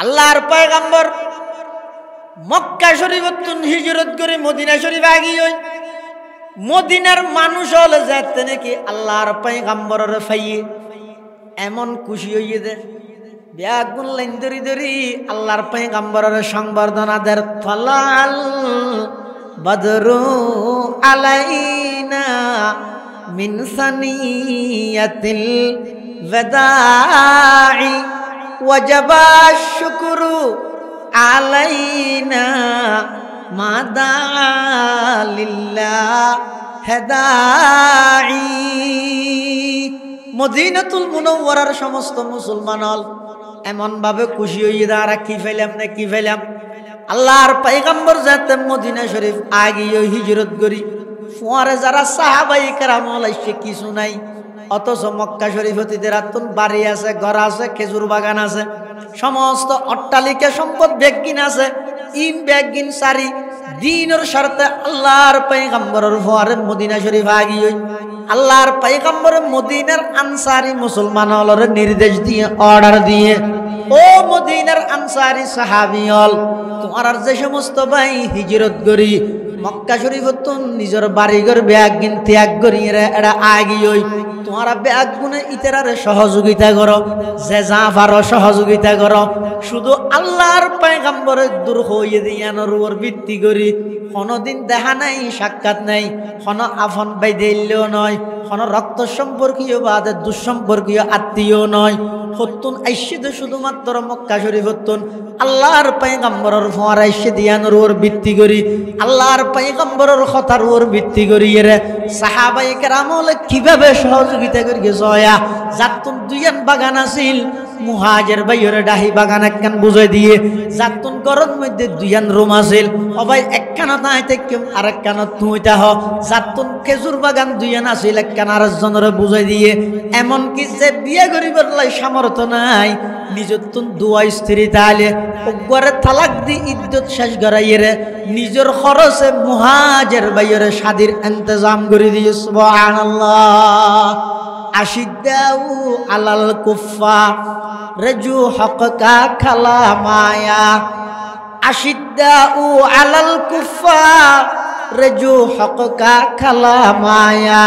আল্লাহর পয়গম্বর মক্কা শরীফতুন হিজরত করে মদিনা শরীফ আগিয়ে মদিনার মানুষ হলে যাতে নাকি আল্লাহর পয়গম্বরের ফাইয়ে এমন খুশি হইয়ে দে ব্যাগুন লাইন ধরি ধরি আল্লাহর পয়গম্বরের সংবর্ধনা দের তলাল বদরু আলাইনা মিন সানিয়াতিল ওয়াদাই ওয়াজাবা শুকরু আলাইনা মাদা লিল্লাহ হেদাই। মদিনাতুল মুনাওয়ারার সমস্ত মুসলমান হল এমন ভাবে খুশি হইয়ে দাঁড়া কি ফেলাম না কি ফেলাম আল্লাহর পয়গম্বর যাতে মদিনা শরীফ আগিয়ে হিজরত করি ফুয়ারে যারা সাহাবাই কেরাম হলাইছে কিছু নাই, অথচ মক্কা শরীফ হতিদের আতুন বাড়ি আছে, ঘর আছে, খেজুর বাগান আছে, সমস্ত অট্টালিকা সম্পদ ব্যাগিন আছে, ইম ব্যাগিন সারি দিনের স্বার্থে আল্লাহর পয়গম্বরের ফুয়ারে মদিনা শরীফ আগিয়ে আল্লাহর পয়গম্বর মদিনার আনসারি মুসলমান হলর নির্দেশ দিয়ে অর্ডার দিয়ে ও মদিনার আনসারি সাহাবী হল তোমার আর যে সমস্ত ভাই হিজরত করি মক্কা শরীফ নিজের বাড়িঘর ব্যাগ গিন ত্যাগ করি এরা আগিয়ে তোমারা ব্যাগ গুনে ইতারে সহযোগিতা করো, যে যা পারো সহযোগিতা করো, শুধু আল্লাহর পয়গম্বরের দূর হইয়ে দিয়ানোর উপর ভিত্তি করি কোনদিন দেখা নাই সাক্ষাৎ নাই, কোন আফন বাইদেইলেও নয়, কোন রক্ত সম্পর্কীয় বা দুঃসম্পর্কীয় আত্মীয় নয়, হতুন আইসিদ শুধুমাত্র মক্কা শরীফ হতুন আল্লাহর পয়গম্বরের ফোয়ার আইসে দিয়ানোর উপর ভিত্তি করি আল্লাহর পয়গম্বরের কথার উপর ভিত্তি করি এরে সাহাবাই কেরাম হলে কিভাবে সহযোগিতা করি জয়া যাতুন দুইয়ান বাগান আছিল মুহাজের বাইরে ডাহি বাগান একখান বুঝাই দিয়ে যাতুন গরম মধ্যে দুইয়ান রুম আছিল সবাই একখানা তাইতে কেউ আরেকখানা তুইতা হ যাতুন খেজুর বাগান দুইয়ান আছিল একখান আরেকজনের বুঝাই দিয়ে এমনকি যে বিয়ে করিবার লাই সামর্থ্য নাই নিজের তুন দুয়া স্ত্রী তাহলে ওগরে তালাক দি ইদ্যত শেষ করাইয়ে নিজের খরচে মুহাজের বাইরে শাদির ইন্তজাম করে দিয়ে সুবহানাল্লাহ। আশিদ্দাউ আলাল কুফফার রাজু হককা খালামায়া আশিদ্দাউ আলাল কুফফার রাজু হককা খালামায়া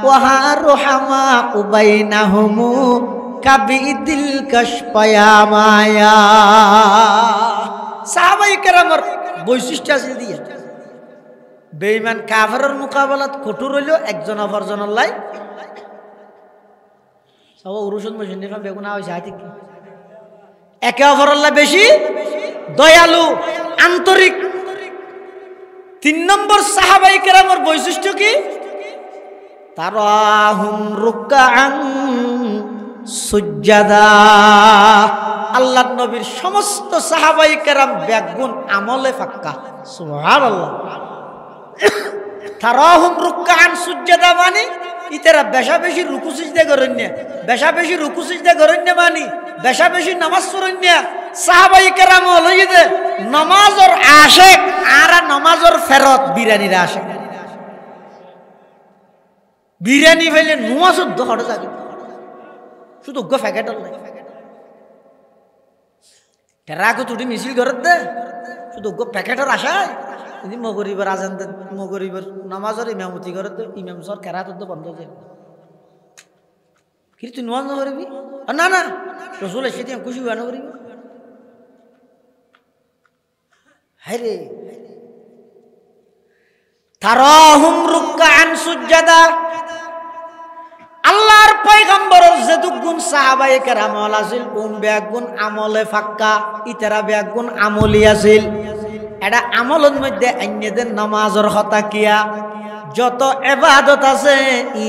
ওয়া রুহামা বাইনাহুম কাবিদিল কাশপায়া মায়া। সাহাবায়ে কেরামের বৈশিষ্ট্য আছে দিয়ে বেঈমান কাফেরের মোকাবেলাত কঠোর হইল একজন অপরজনের লাই সব উরুষণ মেশিন নিফা বেগুনা হয়েছে হাতি একে অপরের বেশি দয়ালু আন্তরিক। 3 নম্বর সাহাবায়ে কেরামের বৈশিষ্ট্য কি তারাহুম রুকআন সুজ্জাদা। আল্লাহর নবীর সমস্ত সাহাবায়ে কেরাম ব্যাগুন আমলে পাক্কা সুবহানাল্লাহ। তারাহুম রুকআন সুজ্জাদা মানে ইতারা বেশা বেশি রুকু সিজদা করেন না, বেশা বেশি রুকু সিজদা করেন না মানে বেশা বেশি নামাজ পড়েন না। সাহাবায়ে কেরাম হলো যে নামাজের আশিক আর নামাজের ফেরত বিরানির আশিক। বিরিয়ানি ফেলে নোয়া শুদ্ধ হড়ে যাবে শুধু গো ফ্যাকেটর নাই টেরাকো তুটি মিছিল ঘর দে শুধু গো প্যাকেটর আশায় যদি মগরিবার আজান দে মগরিবার নামাজের ইমামতি করে দে ইমাম সর কেরাত তো বন্ধ যায় কি তুই নোয়া করবি না না রসুল এসে দিয়ে খুশি গান করিবি হ্যাঁ রে তারাহুম রুকআন সুজ্জাদা। আল্লাহর পয়গম্বরের যেতুগুণ সাহাবায়ে কেরাম আছিল কোন ব্যাগুণ আমলে ফাক্কা ইতারা ব্যাগুণ আমলি আছিল। এটা আমলের মধ্যে অন্যদের নামাজের কথা কিয়া যত ইবাদত আছে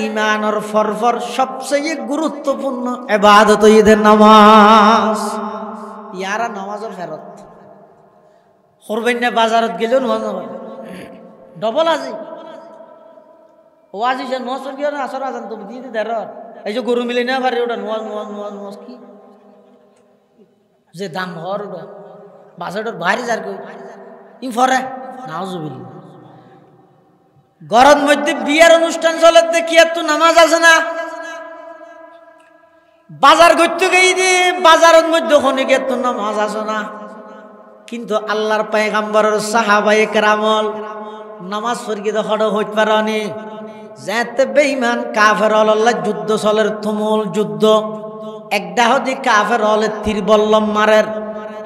ঈমানের ফরফর সবচেয়ে গুরুত্বপূর্ণ ইবাদত ঈদের নামাজ। ইয়ারা নামাজের ফেরত করবেন না বাজারত গেলেও নামাজ ডবল আজি ও আজি যে নোয়াজ গিয়ে না আসর আজান তো দিয়ে দে র এই যে গরু মিলে না পারে ওটা নোয়াজ নোয়াজ নোয়াজ নোয়াজ কি যে দাম হর ওটা বাজারটার বাইরে যার কই ইনফরে নাউজুবিল্লাহ। ঘরের মধ্যে বিয়ের অনুষ্ঠান চলে কি এত নামাজ আছে না? বাজার করতে গিয়ে দি বাজারের মধ্যে খনিকে তো নামাজ আসো না, কিন্তু আল্লাহর পয়গম্বরের সাহাবায়ে কেরামল নামাজ পড়ি তো হড় হইতে পারনি। যেতে বেঈমান কাফের আল্লাহ যুদ্ধ চলের তুমুল যুদ্ধ, একটা হদি কাফের হলে তীর বল্লম মারের,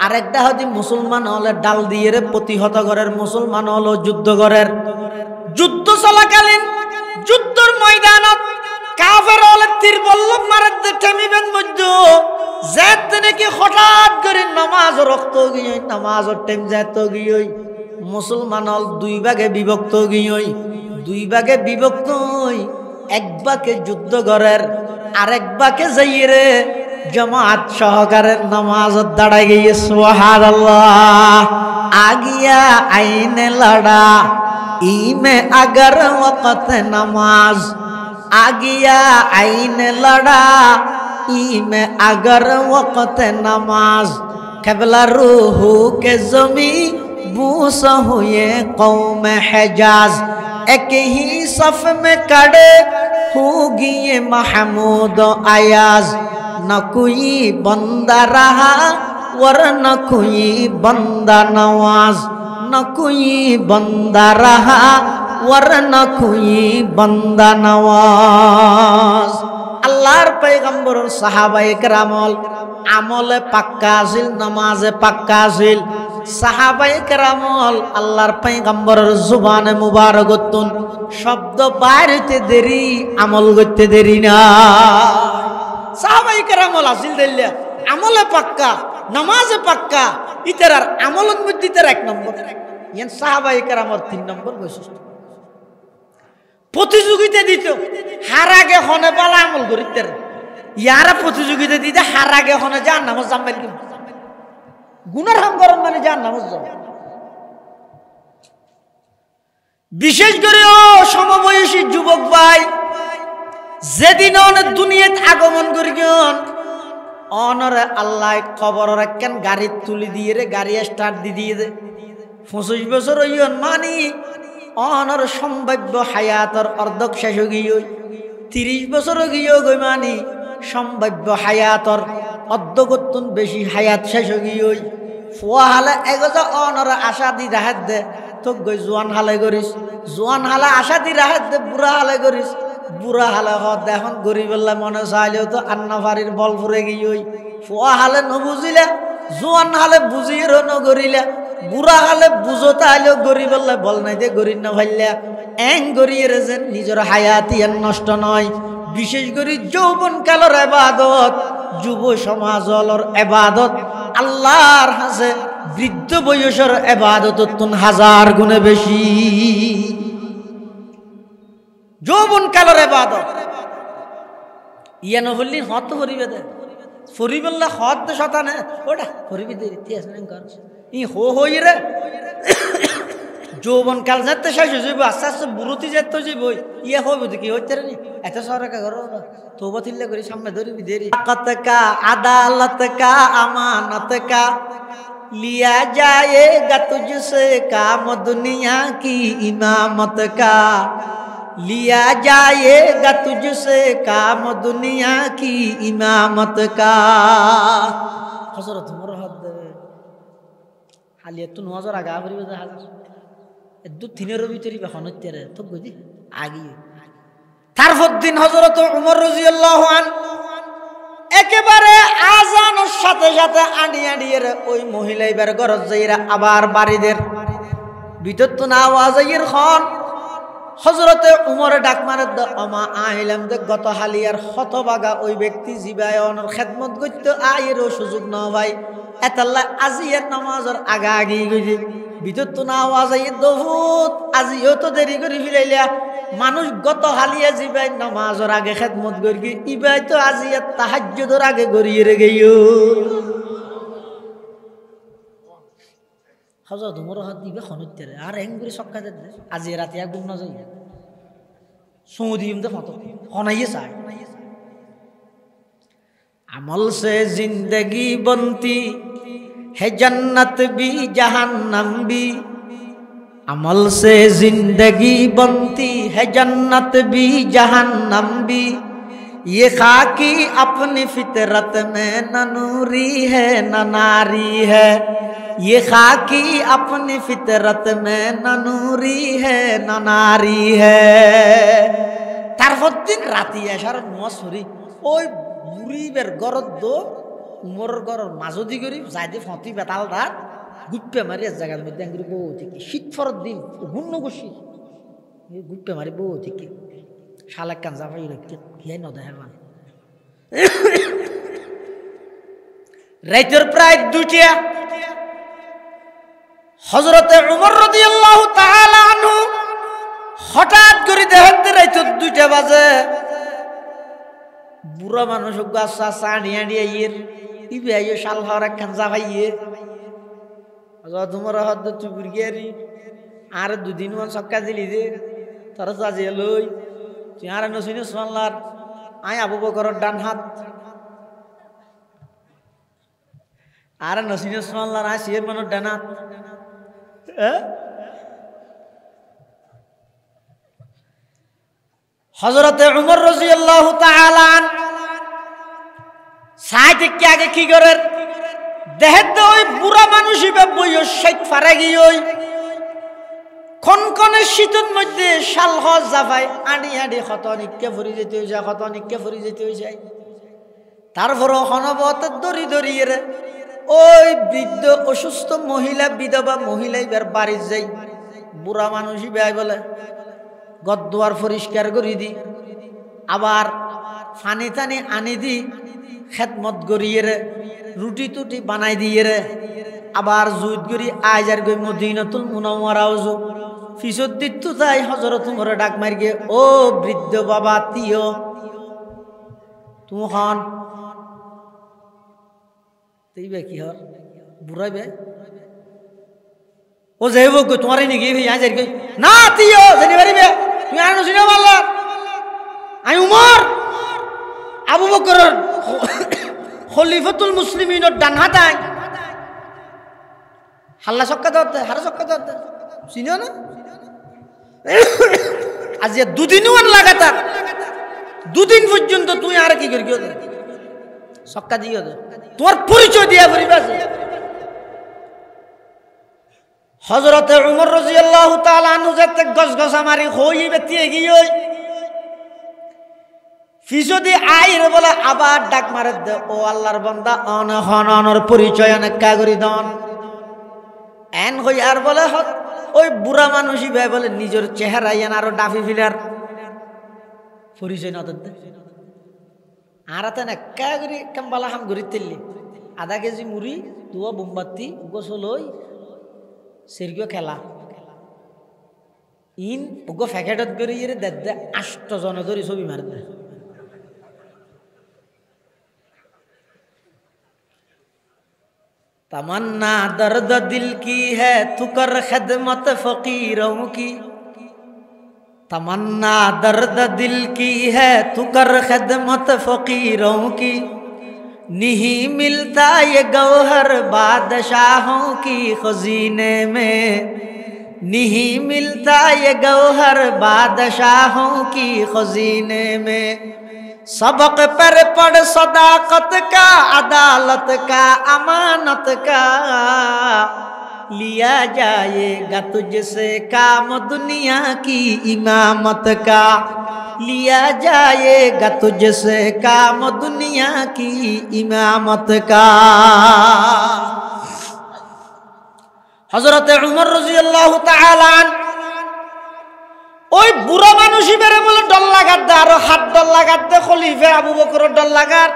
আরেকটা হদি মুসলমান হলে ডাল দিয়ে প্রতিহত করের, মুসলমান হলো যুদ্ধ করের। যুদ্ধ চলাকালীন যুদ্ধর ময়দানত কাফের হলে তীর বল্লম মারের টেমিবেন মধ্যে যেতে নাকি হঠাৎ করে নামাজ রক্ত গিয়ে নামাজের টাইম যেত গিয়ে মুসলমান হল দুই ভাগে বিভক্ত গিয়ে, দুই ভাগে বিভক্ত এক ভাগে যুদ্ধ করের, আরেক ভাগে যাইয়ে রে জামাত সহকারে নামাজ দাঁড়াই গিয়ে সুবহানাল্লাহ। আগিয়া আইনে লড়া ইমে अगर वक़्त नमाज, आगिया आईने लड़ा इमे अगर वक़्त नमाज, क़बला रूहू के ज़मी बूस हुए कौम हिजाज, एक ही सफ में खड़े होगी ये महमूद अयाज, न कोई बंदा रहा वरन कोई बंदा नवाज, न कोई बंदा रहा वरना कोई बंदा नवाज। আল্লাহর পয়গম্বরের সাহাবায়ে কেরামল আমলে পাক্কা আছিল, নামাজে পাক্কা আছিল। সাহাবায়ে কেরামল আল্লাহর পয়গম্বরের জুবানে মুবারকতুন শব্দ বাইর হইতে দেরি, আমল করতে দেরি না। সাহাবায়ে কেরামল আছিল দিল্লা আমলে পাক্কা, নামাজে পাক্কা, ইতার আমলের মধ্যে ইতার এক নম্বর। ইয়ান সাহাবায়ে কেরামর 3 নম্বর বৈশিষ্ট্য। প্রতিযোগিতা দিত হার আগে হনে পালা আমল করিতে, ইয়ারা প্রতিযোগিতা দিতে হার আগে হনে যান নামাজ জামাইল কি গুনার হাম গরম মানে যান নামাজ যাও। বিশেষ করে ও সমবয়সী যুবক ভাই যেদিন অনেক দুনিয়াত আগমন করি গন অনরে আল্লাহ খবর রাখেন গাড়ি তুলি দিয়ে রে, গাড়ি স্টার্ট দিয়ে দে 25 বছর হইন মানি অনর সম্ভাব্য হায়াতর অর্ধক শেষ গিয়ে 30 বছর গিয়ে গই মানি সম্ভাব্য হায়াতর অর্ধকতুন বেশি হায়াত শেষ গিয়ে ফুয়া হালে এগোজা অনর আশা দি রাহাত দে তোক গই জোয়ান হালে করিস, জোয়ান হালে আশা দি রাহাত দে বুড়া হালে করিস, বুড়া হালে হদ এখন গরিবেল্লা মনে চাইলেও তো আন্না ফারির বল ফুরে গিয়ে ফুয়া হালে নবুঝিলে, জোয়ান হালে বুঝিয়ে নগরিলে, বুড়া হালে বুঝতে আইলেও গরিবেল্লা বল নাই দে গরিব না ভাইলা এং গরিয়ে রেজেন নিজের হায়াতি আর নষ্ট নয়। বিশেষ করে যৌবন কালের ইবাদত, যুব সমাজের ইবাদত আল্লাহর হাসে বৃদ্ধ বয়সের ইবাদত তুন 1000 গুণে বেশি। যৌবন কালের ইবাদত ইয়ানো হলি হত হরিবে দে ফরিবেল্লা হত দে শতানে ওটা হরিবে দে ইতিহাস নেন কর ই হো হই রে যৌবন কাল যেতে শেষ হয়ে যাবে, আস্তে আস্তে বুড়তি যেতে যাবে, ইয়ে হবে কি হইতে রে এত সরকা ঘর তোবা তিল্লা করে সামনে ধরিবি দেরি। তাকত কা আদালত কা আমানত কা लिया जाएगा तुझसे काम दुनिया की इमामत का, लिया जाएगा तुझसे काम दुनिया की इमामत का। हजरत मुरहद हालिया तू नजर आगा भरी बजा हाजर दु তিনের ভিতরে হনতে রে তো বুঝি আগি তারপর দিন হযরত উমর রাদিয়াল্লাহু আন একেবারে আজানের সাথে সাথে আড়িয়ে ওই মহিলা এবার ঘর যাইরা আবার বাড়িদের ভিতর তো না আওয়াজ আইর খন হযরতে উমরে ডাক মারে আমা আইলাম দে গত হালিয়ার হতবাগা ওই ব্যক্তি জিবায়নের খেদমত করতে আইরও সুযোগ না ভাই এতাল্লা আজিয়ার নামাজের আগা আগি গইছে ভিতর তো না আওয়াজ আইর বহুত আজিও তো দেরি করে ফিরাইলা মানুষ গত হালিয়া জিবাই নামাজের আগে খেদমত করি ইবাই তো আজিয়ার তাহাজ্জুদের আগে গড়িয়ে রে গইও হযরত উমর হাত দিবে খনতে রে আর এঙ্গুরি সক্কা দে আজি রাতে এক গুণ না যাই সৌদিম দে ফটো হনাইয়ে চাই अमल से जिंदगी बनती है जन्नत भी जहन्नम भी, अमल से जिंदगी बनती है जन्नत भी जहन्नम भी, ये खाकी अपनी फितरत में न नूरी है न नारी है ये खाकी अपनी फितरत में न नूरी है न नारी है তারপর দিন রাতি আসার মসুরি ওই বুড়িবের গরদ দো উমরের গরর মাজদি করি যাইতে ফতি বেতাল দাঁত গুপ্পে মারি এক জায়গার মধ্যে আঙ্গুরি বউ থেকে শীত ফরত দিন ঘূর্ণ বসি গুপ্পে মারি বউ থেকে শালাক কান জাফাই রাখতে গিয়ে ন দেখালাম রাইতের প্রায় দুটিয়া হযরতে উমর রাদিয়াল্লাহু তাআলা আনহু হঠাৎ করে দেখতে রাইতের 2টা বাজে বুড়া মানুষ গাছা চানিয়া দিয়ে ইবে আইয়ে শাল হওয়ার একখান জাফাইয়ে তোমার হদ চুপুর গিয়ারি আর 2 দিন মান সক্কা দিলি যে তোর সাজিয়ে লই তুই আর নসিনে সোনার আয় আবু বকরের ডান হাত আর নসিনে সোনার আয় সিয়ের মানুষ ডান হাত হযরতে উমর রাদিয়াল্লাহু তাআলা সাইতে কি আগে কি করে দেখতে ওই বুড়া মানুষই বইও শেখ ফারাগি ওই কনকনে শীতের মধ্যে শালহ জাফাই আড়ি আড়ি খতনিককে ভরি যেতে হয়ে যায় খতনিককে ভরি যেতে হয়ে যায় তারপরও হনবত দড়ি দড়িয়ে ওই বৃদ্ধ অসুস্থ মহিলা বিধবা মহিলা এবার বাড়ি যাই বুড়া মানুষই বেয় বলে গদ্দুয়ার পরিষ্কার করে দি আবার ফানি টানি আনি দি খেদমত করিয়ে রুটি টুটি বানাই দিয়ে আবার জুত করি আইজার গই মদিনাতুল মুনাওয়ারাও যো ফিসত দিত তাই হযরত উমর ডাক মার গে ও বৃদ্ধ বাবা তিও তুমি হন তেইবে কি হর বুড়াইবে ও যাইব গো তোমারই নাকি ভাই আইজার গই না তিও জানি পারিবে তুমি আর নসিনা মাল্লা আই উমর আবু বকর খলিফাতুল মুসলিমিনের ডান হাতায় হাল্লা চক্কা ধরতে হারা চক্কা ধরতে চিনিও না আজ 2 দিনও আর লাগাতার 2 দিন পর্যন্ত তুই আর কি করি চক্কা দিও তোমার পরিচয় দিয়া পরিবে হযরতে উমর রাদিয়াল্লাহু তাআলা আনহু যেতে গসগসা মারি হই বেতিয়ে গিয়ে ফিসদি আইর বলে আবার ডাক মারে দে ও আল্লাহর বান্দা অনহনর পরিচয় অনেক কাগরি দন এন হই আর বলে ওই বুড়া মানুষই ভাই বলে নিজের চেহারা ইয়ান আরো ডাফি ফিলার পরিচয় না দে আর আতে না কাগরি কাম্বালা হাম গরি তেলি আধা কেজি মুড়ি দুয়া বোমবাতি গোসলই সেরগিও খেলা ইন ওগো ফ্যাকেটত গরি ইরে দে 8 জন ধরি ছবি মার দে तमन्ना दर्द दिल की है तू कर खिदमत फकीरों की तमन्ना दर्द दिल की है तू कर खिदमत फकीरों की नहीं मिलता ये गौहर बादशाहों की खजीने में नहीं मिलता ये गौहर बादशाहों की खजीने में सबक पर पढ़ सदाकत का अदालत का अमानत का लिया जाएगा तुझसे काम दुनिया की इमामत का लिया जाएगा तुझसे काम दुनिया की इमामत का हजरत उमर रज़ियल्लाहु ताआला ওই বুড়া মানুষই বেরে বলে ডল লাগাত দে আরো হাত ডল লাগাত দে খলিফা আবু বকরের ডল লাগার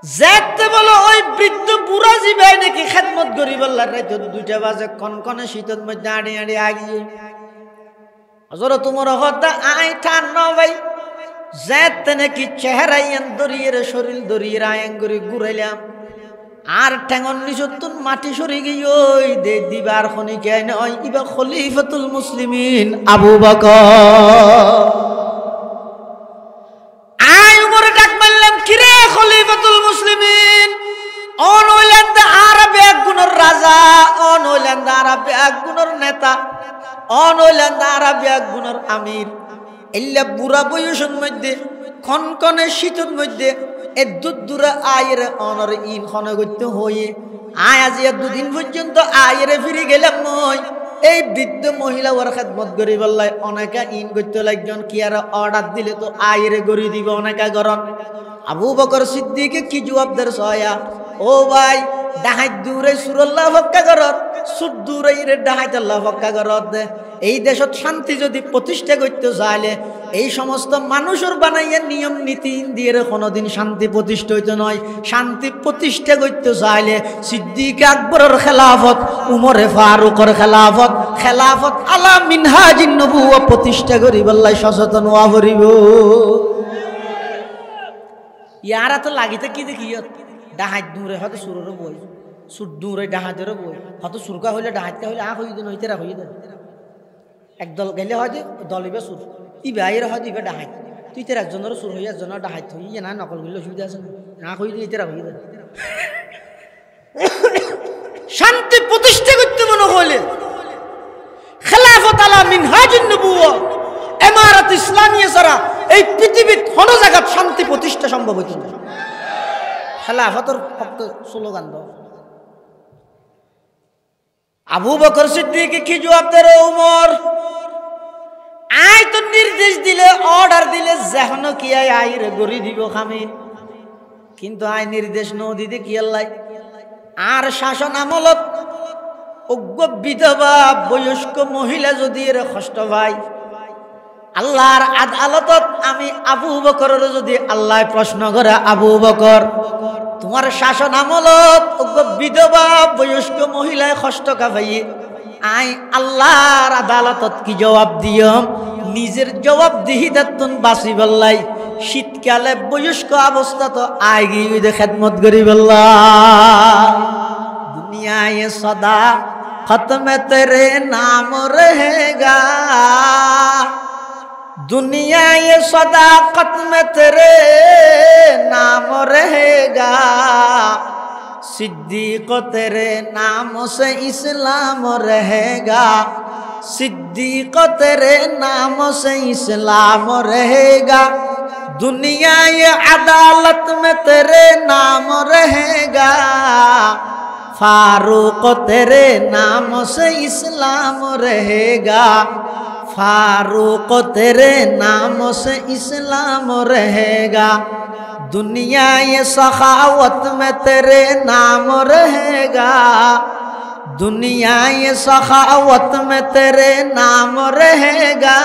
যেতে বলে ওই বৃদ্ধ বুড়া জিবাই নাকি খেদমত করি বললার রাত 2টা বাজে কনকনে শীতের মধ্যে আড়ি আড়ি আগিয়ে হযরত উমর হতা আই ঠান ভাই যেতে নাকি চেহারা ইয়ান দরিয়ে শরীর দরিয়ে আয়ং করে ঘুরাইলাম আর ঠ্যাঙন নিচতুন মাটি সরে গিয়ে ওই দে দিবার খনি কেন ওই ইবা খলিফাতুল মুসলিমিন আবু বকর আই উমর ডাক মারলাম কিরে খলিফাতুল মুসলিমিন অন হইলেন আরবে এক গুণের রাজা অন হইলেন আরবে এক গুণের নেতা অন হইলেন আরবে এক গুণের আমির এল্লা বুড়া বয়সের মধ্যে খনকনে শীতের মধ্যে এদ্দুর দূরে আয়ের অনর ইন খন করতে হয়ে আয় আজি দুদিন পর্যন্ত আয়ের ফিরে গেলাম মই এই বৃদ্ধ মহিলা ওর খেদমত করি বললাই অনেকা ইন করতে লাগজন কি আর অর্ডার দিলে তো আয়ের গড়ি দিবে অনেকা গরম আবু বকর সিদ্দিকে কি জবাব দের সয়া ও ভাই ডাহাই দূরে সুরল্লাহ হক্কা করত সুর দূরে ডাহাই আল্লাহ হক্কা করত এই দেশত শান্তি যদি প্রতিষ্ঠা করতে চাইলে এই সমস্ত মানুষের বানাইয়া নিয়ম নীতি দিয়ে কোনোদিন শান্তি প্রতিষ্ঠা হইতে নয় শান্তি প্রতিষ্ঠা করতে চাইলে সিদ্দিক আকবরের খেলাফত উমরে ফারুকের খেলাফত খেলাফত আলা মিনহাজিন নবুওয়া প্রতিষ্ঠা করিব আল্লাহ সচেতন হওয়া করিব ইয়ারা তো লাগিতে কি দেখি ডাহাত দূরে হয়তো সুরেরও বই সুর দূরে ডাহাতেরও বই হয়তো সুরকা হইলে ডাহাতকা হইলে আখ হইয়ে দেন হইতেরা হইয়ে দেন একদল গেলে হয়তো দলিবে সুর ইবে আইয়ের হয়তো ইবে ডাহাত তুই তোর একজনেরও সুর হইয়া একজনের ডাহাত হইয়ে না নকল করলে অসুবিধা আছে না আখ হইয়ে দিন ইতেরা হইয়ে দেন শান্তি প্রতিষ্ঠা করতে মনে হইলে খেলাফত আলা মিনহাজুন নবুওয়া ইমারত ইসলামিয়া ছাড়া এই পৃথিবীর কোন জায়গায় শান্তি প্রতিষ্ঠা সম্ভব হইত না খেলাফতের ফক্ত স্লোগান দাও আবু বকর সিদ্দিক কি জবাব দেয় উমর আয় তো নির্দেশ দিলে অর্ডার দিলে যেন কি আইর গড়ি দিব খামিন কিন্তু আয় নির্দেশ ন দিতে কি আল্লাহ আর শাসন আমলত অজ্ঞ বিধবা বয়স্ক মহিলা যদি এর কষ্ট ভাই আল্লাহর আদালতত আমি আবু বকরের যদি আল্লাহ প্রশ্ন করে আবু বকর তোমার শাসন আমলত অজ্ঞ বিধবা বয়স্ক মহিলায় কষ্ট কাভাই আই আল্লাহর আদালতত কি জবাব দিয়ম নিজের জবাব দিহিদাতুন বাসি বললাই শীতকালে বয়স্ক অবস্থা তো আয় গিয়ে খেদমত করি বললাম দুনিয়ায় সদা খতমে তেরে নাম रहेगा दुनिया ये सदाकत में तेरे नाम रहेगा सिद्दीक तेरे नाम से इस्लाम रहेगा सिद्दीक तेरे नाम से इस्लाम रहेगा दुनिया ये अदालत में तेरे नाम रहेगा फारूक तेरे नाम से इस्लाम रहेगा फारूक तेरे नाम से इस्लाम रहेगा दुनिया ये सखावत में तेरे नाम रहेगा दुनिया ये सखावत में तेरे नाम रहेगा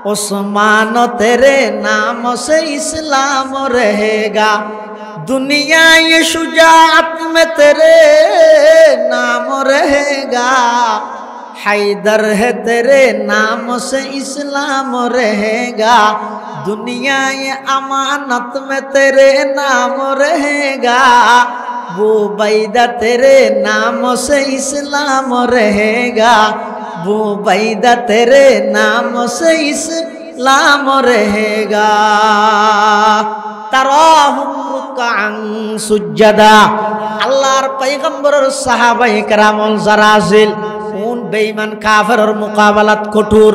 उस्मान तेरे नाम से इस्लाम रहेगा दुनिया ये शुजाअत में तेरे नाम रहेगा हैदर है तेरे नाम से इस्लाम रहेगा दुनिया ये अमानत में तेरे नाम रहेगा वो बैदा तेरे नाम से इस्लाम रहेगा वो बैदा तेरे नाम से इस्लाम रहेगा तराहुम रुकअन सुज्जदा अल्लाहर पैगम्बरर साहाबाए केरामल যারা আছিল কোন বেঈমান কাফেরের মোকাবেলাত কঠোর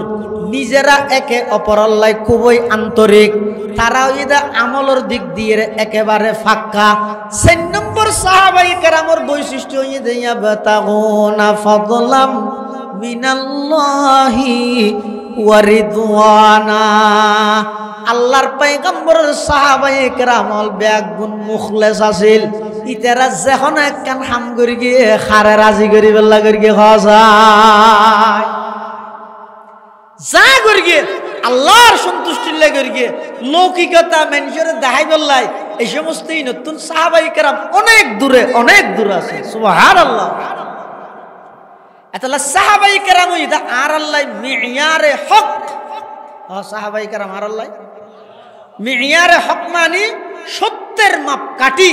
নিজেরা একে অপরের লাই খুবই আন্তরিক তারা ইদা আমলের দিক দিয়ে একেবারে ফাক্কা 4 নম্বর সাহাবায়ে কেরামের বৈশিষ্ট্য ইদা ইয়াবতাগুনা ফাদলাম মিনাল্লাহি ওয়া রিদওয়ানা আল্লাহর পয়গম্বরের সাহাবায়ে কেরামল বেগুন মুখলেস আছিল ইতারা যখন একখান হাম করি গিয়ে খারে রাজি করি বেলা করি গিয়ে খাওয়ায় যা করি গিয়ে আল্লাহর সন্তুষ্টির লাগে করি গিয়ে লৌকিকতা মানুষের দেখাই বললাই এই সমস্ত নতুন সাহাবায়ে কেরাম অনেক দূরে আছে সুবহানাল্লাহ এতলা সাহাবায়ে কেরাম ইদা আর আল্লাহ মিয়ারে হক সাহাবায়ে কেরাম আর আল্লাহ মিয়ারে হক মানে সত্যের মাপকাঠি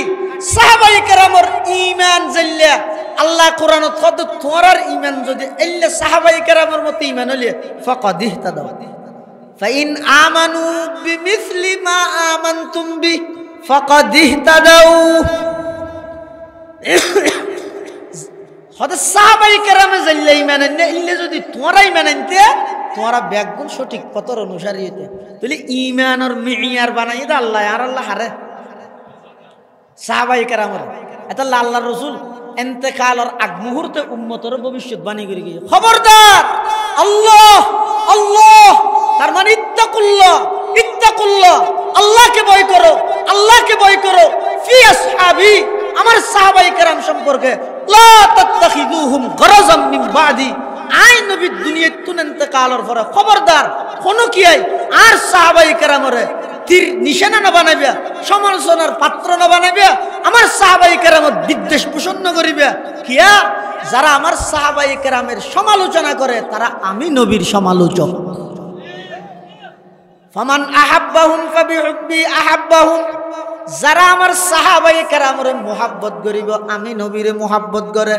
সাহাবায়ে কেরামের ঈমান জাল্লা আল্লাহ কোরআনত কত তোরার ঈমান যদি এল্লা সাহাবায়ে কেরামের মত ঈমান হলে ফাকাদ ইহতাদাও ফাইন আমানু বিমিসলি মা আমানতুম বি ফাকাদ ইহতাদাও হদ সাহাবায়ে কেরামে জাল্লা ঈমান এল্লা যদি তোরা ঈমান আনতে তোমারা ব্যাগুন সঠিক পথর অনুসারী হইতে তাহলে ইমানের মেয়ার বানাই দে আল্লাহ আর আল্লাহ হারে সাহাবাই কেরামর এটা আল্লাহ রসুল এন্তেকালর আগ মুহূর্তে উম্মতর ভবিষ্যৎবাণী করে গিয়ে খবরদার আল্লাহ আল্লাহ তার মানে ইত্তাকুল্লাহ ইত্তাকুল্লাহ আল্লাহকে ভয় করো আল্লাহকে ভয় করো ফি আসহাবি আমার সাহাবাই কেরাম সম্পর্কে লা তাত্তাখিদুহুম গরাজাম মিন বাদি আই নবী দুনিয়াত তুন ইন্তেকালর পরে খবরদার কোনো কি আই আর সাহাবাই কেরামরে তীর নিশানা না বানাইবে সমালোচনার পাত্র না বানাইবে আমার সাহাবাই কেরামত বিদ্বেষ পোষণ করিবে কিয়া যারা আমার সাহাবাই কেরামের সমালোচনা করে তারা আমি নবীর সমালোচক ফামান আহাব্বাহুম ফাবিহুব্বি আহাব্বাহুম যারা আমার সাহাবাই কেরামের মুহাব্বত করিব আমি নবীরে মুহাব্বত করে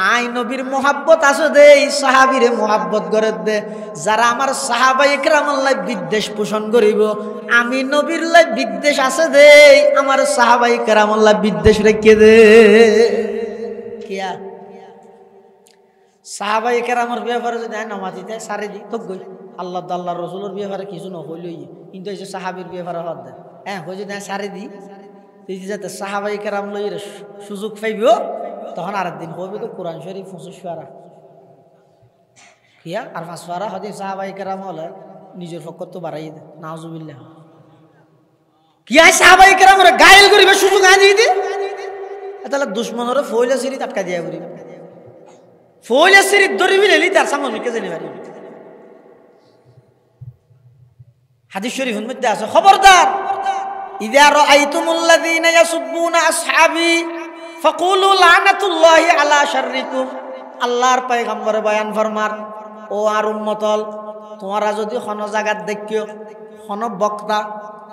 আই নবীর মুহাব্বত আছে দে সাহাবীরে মুহাব্বত করে দে যারা আমার সাহাবাই কেরামের লাই বিদ্বেষ পোষণ করিব আমি নবীর লাই বিদ্বেষ আছে দে আমার সাহাবাই কেরামের লাই বিদ্বেষ রেখে দে কিয়া সাহাবাই কেরামের ব্যাপারে যদি নামাজিতে সারে দি তো গই আল্লাহ আল্লাহ রসুলের ব্যাপারে কিছু নহইলই কিন্তু এই যে সাহাবির ব্যাপারে হদ দেয় হ্যাঁ হয়ে যদি সারে দি তুই যাতে সাহাবাই কেরাম লই সুযোগ পাইব তখন আরেকদিন হবে তো কোরআন শরীফ 25 পারা কিয়া আর 5 পারা হদি সাহাবাই কেরাম হলে নিজের পক্ষ তো বাড়াই দে নাউজুবিল্লাহ কিয়া সাহাবাই কেরাম রে গায়েল করিবে সুযোগ আনি দি তাহলে দুশমনরে ফইলা সিরি আটকা দিয়া করিবে ফইলা সিরি ধরিবি লেলি তার সামনে কে জানি পারি হাদিস শরীফের মধ্যে আছে খবরদার ইযা রাআইতুমুল্লাযীনা ইয়াসুব্বুনা আসহাবি ফাকুলু লানাতুল্লাহি আলা শাররিকুম আল্লাহর পয়গম্বর বয়ান ফরমার ও আর উম্মতল তোমরা যদি কোন জায়গা দেখিও কোন বক্তা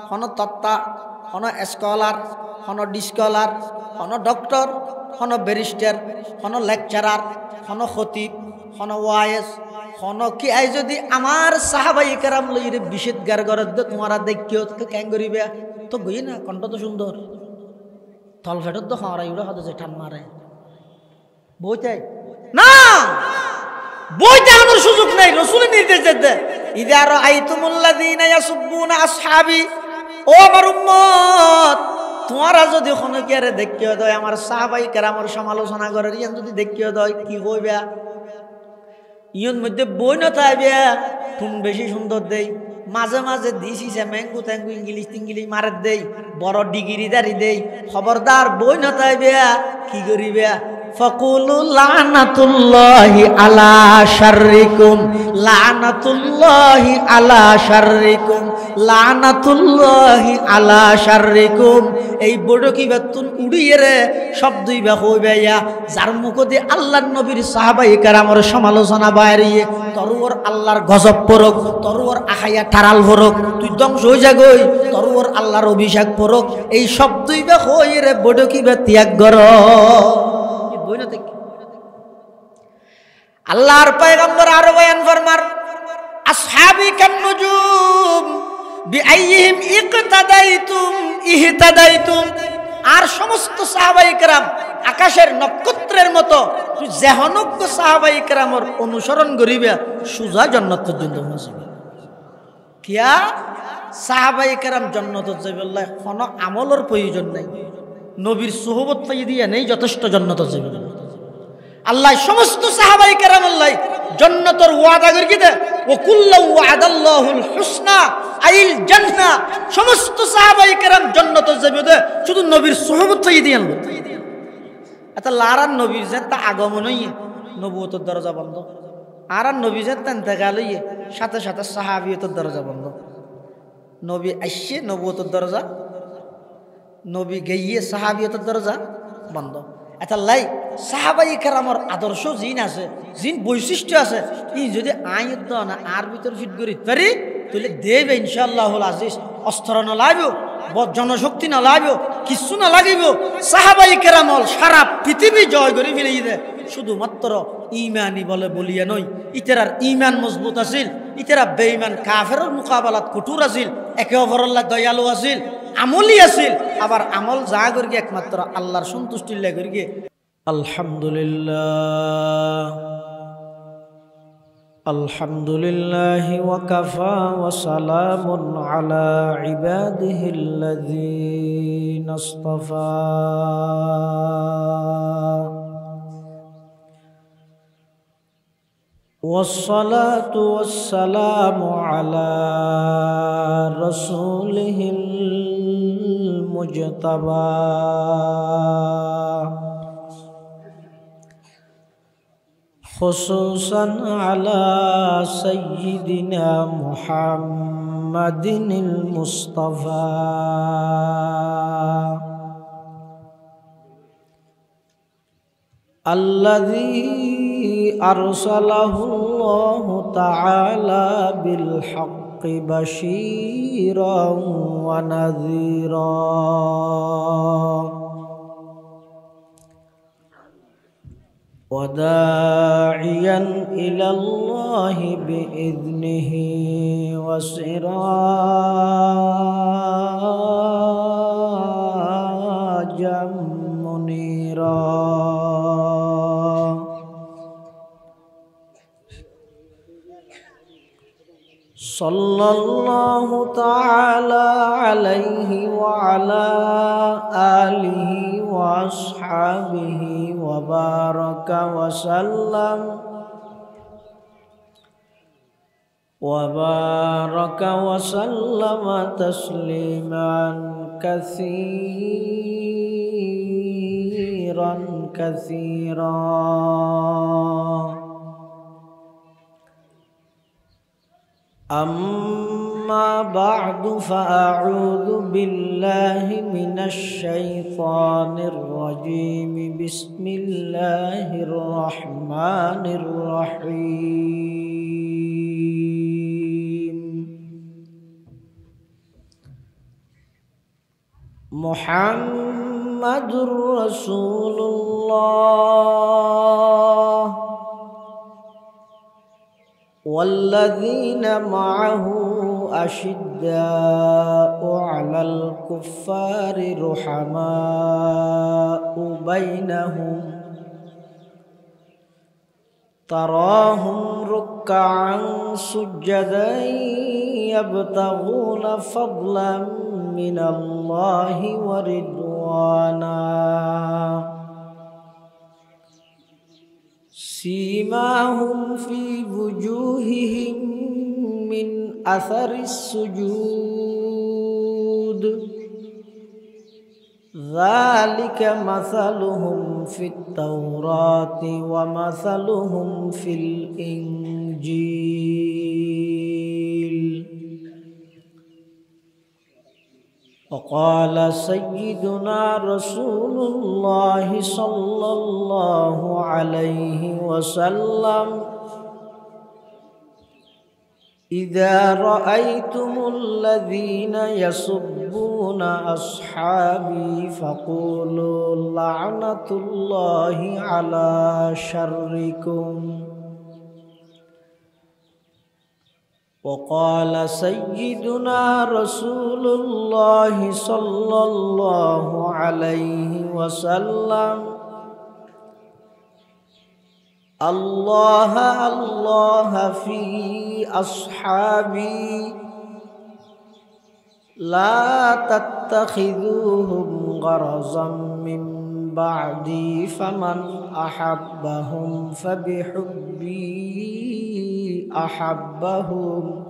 কোন তত্ত্বা কোন স্কলার কোন ডিসকলার কোন ডক্টর কোন ব্যারিস্টার কোন লেকচারার কোন খতিব কোন ওয়াইজ কোন কি আই যদি আমার সাহাবাই কেরাম লইরে বিশেষজ্ঞার গরদ তোমরা দেখিও তো কেন করিবে তো গই না কণ্ঠ তো সুন্দর তল ফেটত তো খাওয়া ইউরা হতে যে ঠান মারে বইতে না বইতে আমার সুযোগ নাই রাসূলের নির্দেশ দেয় ইযা রাআইতুমুল্লাযীনা ইয়াসুব্বুনা আসহাবি ও আমার উম্মত তোমরা যদি কোন কেরে দেখিও দয় আমার সাহাবাই কেরামের সমালোচনা করে ইয়ান যদি দেখিও দয় কি হইবে ইয়ন মধ্যে বই না থাকবে তুমি বেশি সুন্দর দেই মাঝে মাঝে দিছি ম্যাঙ্গু ট্যাঙ্গু ইংলিশ টিংলিশ মারে দেই বড় ডিগ্রি দাঁড়ি দেই খবরদার বই না থাকবে কি করিবে ফাকুলু লানাতুল্লাহি আলা শাররিকুম লানাতুল্লাহি আলা শাররিকুম লানাতুল্লাহি আলা শাররিকুম এই বড় কি বাতুন উড়িয়ে রে শব্দই বা হইবে ইয়া যার মুখ দিয়ে আল্লাহর নবীর সাহাবায়ে কেরামের সমালোচনা বাইরিয়ে তরুর আল্লাহর গজব পরক তরুর আখাইয়া ঠারাল পরক তুই ধ্বংস হয়ে যা গই তরুর আল্লাহর অভিষেক পরক এই শব্দই বা হই রে বড় কি বা ত্যাগ কর আল্লাহর পয়গম্বর আরো বয়ান ফরমার আসহাবি কান নুজুম বিআইহিম ইকতাদাইতুম ইহতাদাইতুম আর সমস্ত সাহাবায়ে কেরাম আকাশের নক্ষত্রের মতো তুই যেহনজ্ঞ সাহাবায়ে কেরামের অনুসরণ করিবে সুজা জান্নাত পর্যন্ত পৌঁছবে কিয়া সাহাবায়ে কেরাম জান্নাতত যাবে আল্লাহ কোনো আমলের প্রয়োজন নাই নবীর সুহবত পাই দিয়া নেই যথেষ্ট জান্নাতত যাবে আল্লাহ সমস্ত সাহাবায়ে কেরাম আল্লাহ জান্নাতের ওয়াদা করে দে ও কুল্লু ওয়াদাল্লাহুল হুসনা আইল জান্নাহ সমস্ত সাহাবায়ে কেরাম জান্নাতে যাবে দে শুধু নবীর সুহবত পাই দিয়া আনলো এত লারান নবীর যে তা আগমন হইয়ে নবুয়তের দরজা বন্ধ আর নবী যে ইন্তেকাল হইয়ে সাথে সাথে সাহাবিয়তের দরজা বন্ধ নবী আইসে নবুয়তের দরজা নবী গিয়ে সাহাবিয়তের দরজা বন্ধ এটা লাই সাহাবায়ে কেরামের আদর্শ জিন আছে জিন বৈশিষ্ট্য আছে ই যদি আইত না আর ভিতর ফিট করি পারি তাহলে দেবে ইনশাআল্লাহুল আজিজ অস্ত্র না লাগবে জনশক্তি না লাগবে কিছু না লাগিব সাহাবায়ে কেরামল সারা পৃথিবী জয় করে ফেলে দে শুধুমাত্র ইমানি বলে বলিয়া নয় ইতারার ইমান মজবুত আছিল ইতারা বেঈমান কাফেরের মোকাবেলাত কঠোর আছিল একে অপরের দয়ালু আছিল আমলি আছিল আবার আমল যা করি একমাত্র আল্লাহর সন্তুষ্টির লাগে করি আলহামদুলিল্লাহ الحمد لله وكفى وسلام على عباده الذين اصطفى والصلاة والسلام على رسوله المجتبى خصوصا على سيدنا محمد المصطفى الذي أرسله الله تعالى بالحق بشيرا ونذيرا وداعيا إلى الله بإذنه وسراجا منيرا صلى الله تعالى عليه وعلى آله وأصحابه وبارك وسلم تسليما كثيرا أما بعد فأعوذ بالله من الشيطان الرجيم بسم الله الرحمن الرحيم محمد رسول الله والذين معه أشداء على الكفار رحماء بينهم تراهم ركعا سجدا يبتغون فضلا من الله ورضوانا سيماهم في وجوههم من أثر السجود ذلك مثلهم في التوراة ومثلهم في الإنجيل وقال سيدنا رسول الله صلى الله عليه وسلم إذا رأيتم الذين يسبون أصحابي فقولوا لعنة الله على شركم وقال سيدنا رسول الله صلى الله عليه وسلم الله الله في أصحابي لا تتخذوهم غرضا من بعدي فمن أحبهم فبحبي أحبهم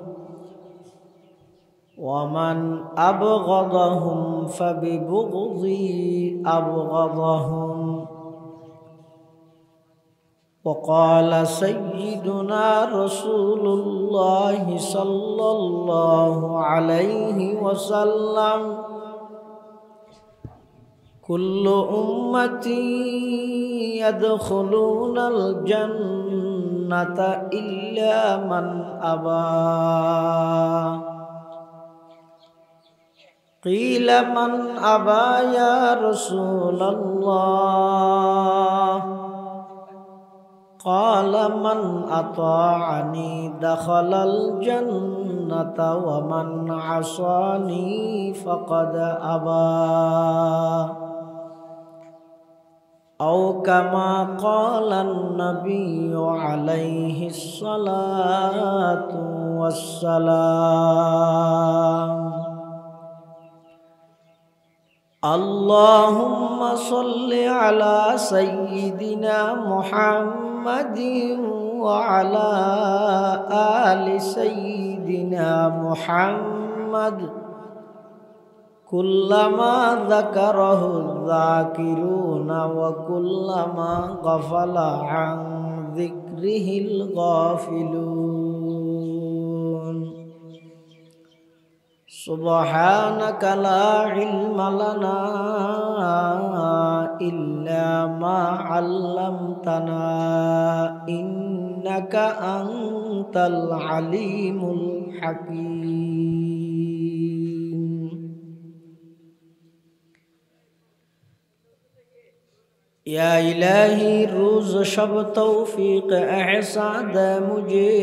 ومن أبغضهم فببغضي أبغضهم وقال سيدنا رسول الله صلى الله عليه وسلم كل أمتي يدخلون الجنة إلا من أبى قيل من أبى يا رسول الله قال من أطاعني دخل الجنة ومن عصاني فقد أبى أو كما قال النبي عليه الصلاة والسلام اللهم صل على سيدنا محمد وعلى آل سيدنا محمد كلما ذكره الذاكرون وكلما غفل عن ذكره الغافلون سبحانك لا علم لنا إلا ما علمتنا إنك أنت العليم الحكيم या इलाही रोज़ शब तौफीक एहसाद मुझे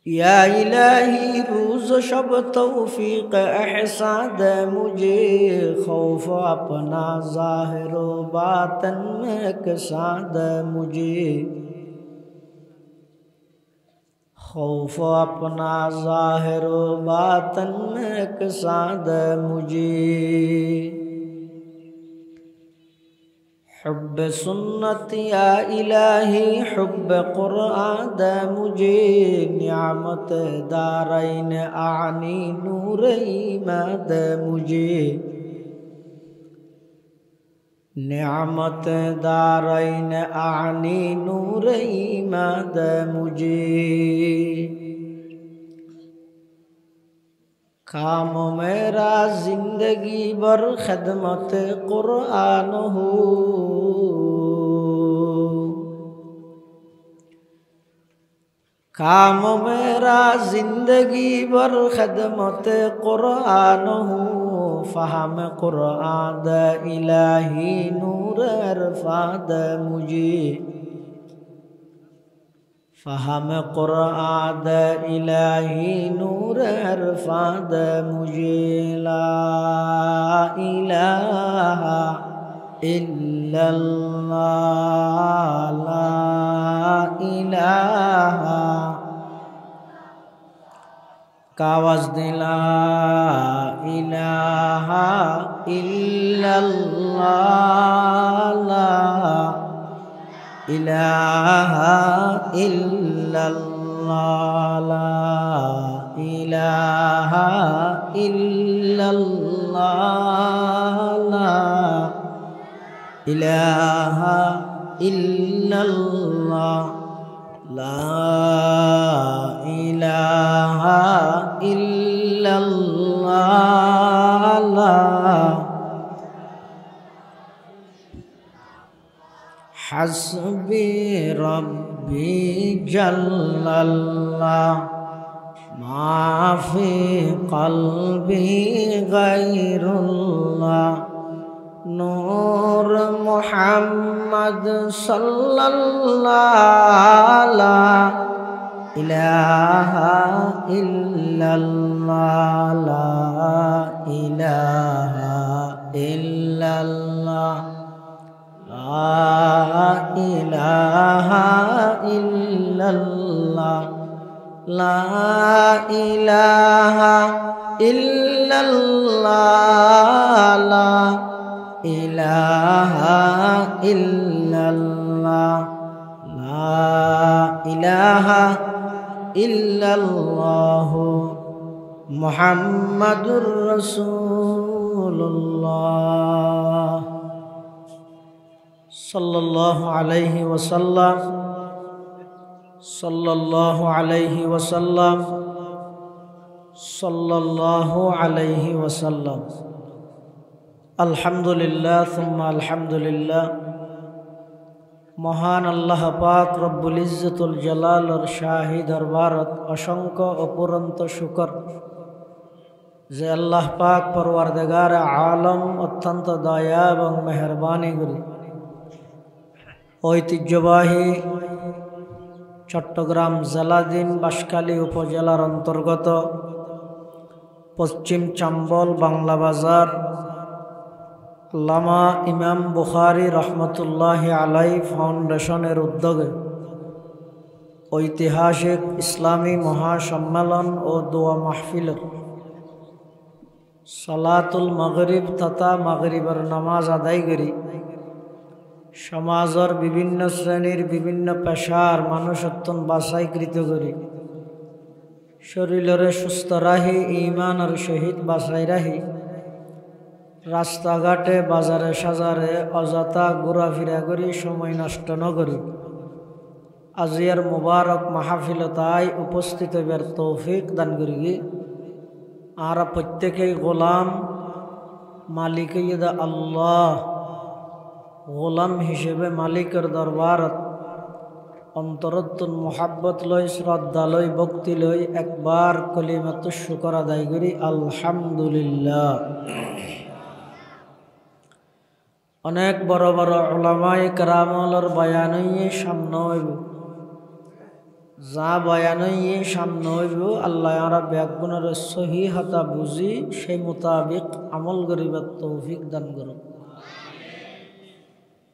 या इलाही रोज़ शब तौफीक एहसाद मुझे खौफ अपना ज़ाहिर व बातन में कसाद मुझे खौफ अपना ज़ाहिर व बातन में कसाद मुझे हुब्ब सुन्नत या इलाही हुब्ब कुरान मुझे नियामत दारैन आनी नूर ईमाद मुझे नियामत दारैन आनी नूर ईमाद मुझे काम मेरा जिंदगी भर खिदमत कुरान हो काम मेरा जिंदगी भर खिदमत कुरान हो फ़हम कुरान इलाही नूर अरफाद मुझे फ़हम कुरान इलाही नूर अरफाद मुझे ला इलाहा इल्लल्लाह ला इलाहा कावज़ दिला इलाहा इल्लल्लाह ला इलाहा इल्लल्लाह ला इलाहा इल्लल्लाह ला इलाहा इल्लल्लाह ला इलाहा इल्लल्लाह ला हस्बी रब्बी जल्लल्लाह माफ़ी क़ल्बी गैरुल्लाह नूर मुहम्मद सल्लल्लाहु ला इलाहा इल्लल्लाह ला इलाहा इल्लल्लाह ला इलाहा इल्लल्लाह ला इलाहा इल्लल्लाह ला इलाहा इल्लल्लाह ला इलाहा इल्लल्लाह मुहम्मदुर रसूलुल्लाह सल्लल्लाहु अलैहि वसल्लम सल्लल्लाहु अलैहि वसल्लम सल्लल्लाहु अलैहि वसल्लम। अल्हम्दुलिल्लाह सुम्मा अल्हम्दुलिल्लाह। महान अल्लाह पाक रब्बुल इज्जतुल जलालर शाही दरबारत असंख्य अपुरंत शुक्र जे अल्लाह पाक परवरदिगार आलम अत्यंत दया एवं मेहरबानी करी ঐতিহ্যবাহী চট্টগ্রাম জেলাধীন বাঁশখালী উপজেলার অন্তর্গত পশ্চিম চাম্বল বাংলা বাজার আল্লামা ইমাম বুখারী রহমতুল্লাহি আলাইহি ফাউন্ডেশনের উদ্যোগে ঐতিহাসিক ইসলামী মহাসম্মেলন ও দোয়া মাহফিলের সালাতুল মাগরিব তথা মাগরিবের নামাজ আদায় করি সমাজের বিভিন্ন শ্রেণীর বিভিন্ন পেশার মানুষত্বন বাছাইকৃত করি শরীরের সুস্থ রাহি ইমানের সহিত বাছাই রাহি রাস্তাঘাটে বাজারে সাজারে অযথা ঘোরাফেরা করি সময় নষ্ট ন করি আজিয়ার মুবারক মাহফিলতায় উপস্থিত হইবার তৌফিক দান করি আর প্রত্যেকেই গোলাম মালিক ইদা আল্লাহ গোলাম হিসেবে মালিকের দরবারত অন্তরত্বন মোহাব্বত লই শ্রদ্ধা লই ভক্তি লই একবার কলিমাতু শুকর আদায় করি আলহামদুলিল্লাহ। অনেক বড় বড় উলামায়ে কেরামর বয়ান হইয়ে সামনে হইব যা বয়ান হইয়ে সামনে হইব আল্লাহ আমরা ব্যাগুণের সহিহতা বুঝি সেই মোতাবিক আমল করিবার তৌফিক দান করুক।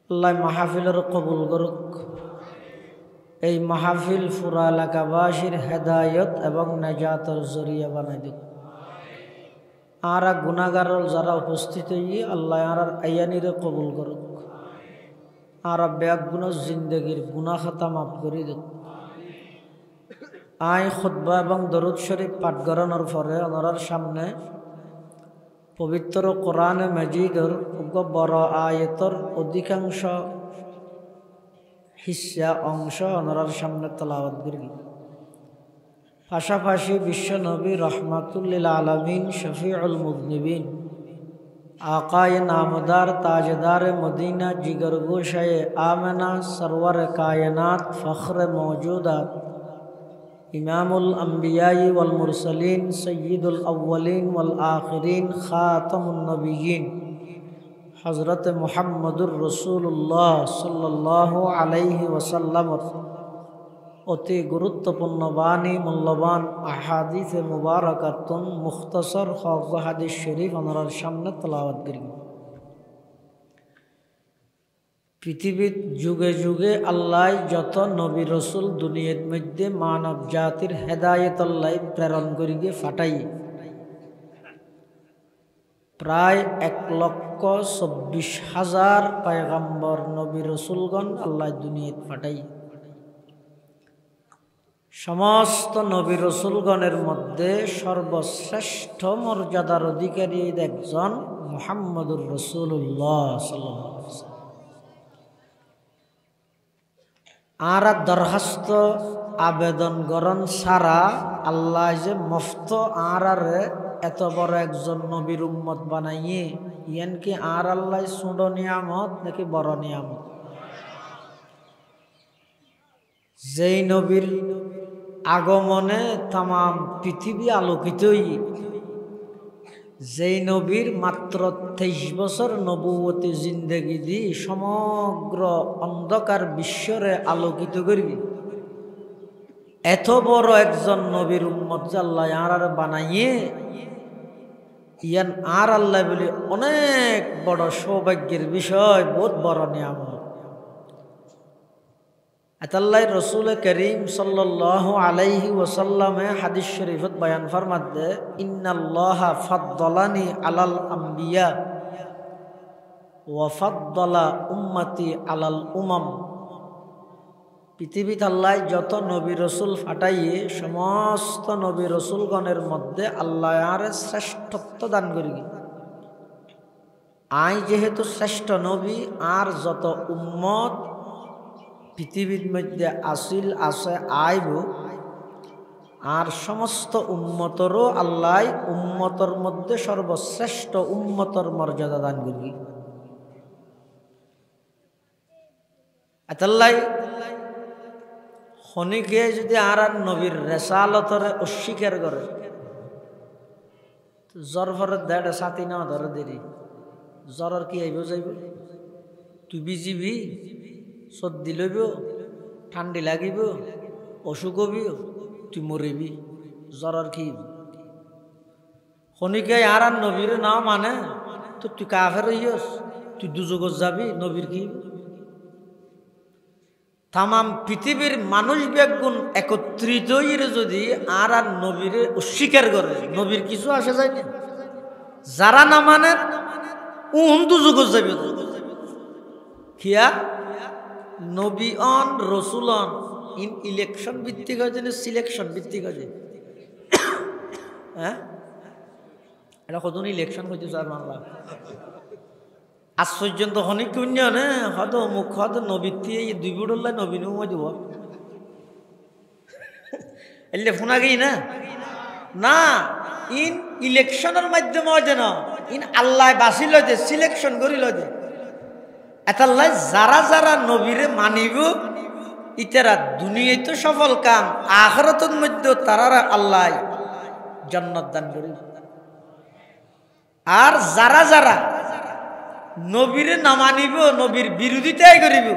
আল্লাহ মাহফিলের কবুল করুক। এই মাহফিল পুরা এলাকাবাসীর হেদায়ত এবং নাজাতের জরিয়া বানাই দিক। আর গুনাহগার যারা উপস্থিত হইয়ে আল্লাহ আর আয়ানিরে কবুল করুক। আর ব্যাগুণের জিন্দগির গুনাহ খাতা মাফ করে দিক। আই খুতবা এবং দরুদ শরীফ পাঠ করানোর পরে ওনার সামনে পবিত্র কোরআনে মাজিদের বড় আয়াতের অধিকাংশ হিস্সা অংশ ওনার সামনে তেলাওয়াত করি। পাশাপাশি বিশ্ব নবী রহমাতুল্লিল আলামিন শফিউল মুযনিবিন আকায়ে নামদার তাজদার মদিনা জিগর গোশায়ে আমেনা সরওয়ার কায়নাত ফখরে মৌজুদাত ইমামুল আম্বিয়াই ওয়াল মুরসালিন সয়্যিদুল আউয়ালিন ওয়াল আখিরিন খাতামুন নবিয়্যিন হযরত মুহাম্মদুর রাসূলুল্লাহ সাল্লাল্লাহু আলাইহি ওয়াসাল্লামের অতি গুরুত্বপূর্ণ বাণী মূল্যবান আহাদিসে মুবারাকাতুন মুখতাসর হক হাদিস শরীফ ওনার সামনে তেলাওয়াত করি। পৃথিবীর যুগে যুগে আল্লাহ যত নবী রসুল দুনিয়ার মধ্যে মানব জাতির হেদায়েত আল্লাহ প্রেরণ করিয়ে ফাটাই প্রায় 1,24,000 পয়গম্বর নবী রসুলগণ আল্লাহ দুনিয়াত ফাটাই। সমস্ত নবী রসুলগণের মধ্যে সর্বশ্রেষ্ঠ মর্যাদার অধিকারী একজন মুহাম্মদুর রাসূলুল্লাহ সাল্লাল্লাহু আলাইহি ওয়াসাল্লাম। আর দরখাস্ত আবেদন গরণ সারা আল্লাহ যে মফত আর এত বড় একজন নবীর উম্মত বানাইয়ে ইয়ান কি আর আল্লাহ ছোট নিয়ামত নাকি বড় নিয়ামত? যেই নবীর আগমনে তাম পৃথিবী আলোকিত, যেই নবীর মাত্র 23 বছর নবুয়তি জিন্দেগি দি সমগ্র অন্ধকার বিশ্বরে আলোকিত করবি, এত বড় একজন নবীর উম্মত আল্লাহ আর বানাইয়ে ইয়ান আর আল্লাহ বলে অনেক বড় সৌভাগ্যের বিষয়, বহুত বড় নিয়ামত। আল্লাহ রসুল করিম সাল্লাল্লাহু আলাইহি ওয়াসাল্লামে হাদিস শরীফত বয়ান ফরমাতে ইন্নাল্লাহা ফাদ্দালানি আলাল আম্বিয়া ওয়া ফাদ্দালা উম্মতি আলাল উমাম। পৃথিবীতে আল্লাহ যত নবী রসুল ফাটাইয়ে সমস্ত নবী রসুলগণের মধ্যে আল্লাহ আর শ্রেষ্ঠত্ব দান করি। আই যেহেতু শ্রেষ্ঠ নবী, আর যত উম্মত পৃথিবীর মধ্যে আসিল আছে আইব, আর সমস্ত উম্মতরও আল্লাহ উম্মতর মধ্যে সর্বশ্রেষ্ঠ উম্মতর মর্যাদা দান করি। আল্লাহ খনিকে যদি আর নবীর রেসালতরে অস্বীকার করে, জ্বর ভরের দেড় সাথী না ধরে দেরি জ্বরের কি আইব যাইব? তুই বিজিবি, সর্দি লইব, ঠান্ডি লাগিব, অসুখ হবি, তুই মরিবি, জ্বরের কি? খনিকে আর নবীর না মানে তো তুই কাফের হইস। তুই দুজগত যাবি নবীর কি তামাম পৃথিবীর মানুষ বেগুন একত্রিত হইরে যদি আর নবীর অস্বীকার করে নবীর কিছু আসে যায় না যারা না মানে দুজগত যাবে কিয়া নবী অন রসুল অন ইন ইলেকশন ভিত্তিক হয় যেন সিলেকশন ভিত্তিক হয় হ্যাঁ এটা কতদিন ইলেকশন হইতে স্যার বাংলা আশ্চর্য তো হনি কুন্য নে হয়তো মুখ হয়তো নবীতি দুই বুড়ল্লাই নবীন দিব এলে ফোনা গেই না না ইন ইলেকশনের মাধ্যমে হয় যেন ইন আল্লাহ বাঁচি লয় যে সিলেকশন করি লয় যে এটাল্লাই যারা যারা নবীরে মানিব ইতারা দুনিয়ায় তো সফল কাম আখিরাতের মধ্যে তারা আল্লাহ জান্নাত দান করিব আর যারা যারা নবীরে না মানিব নবীর বিরোধিতাই করিব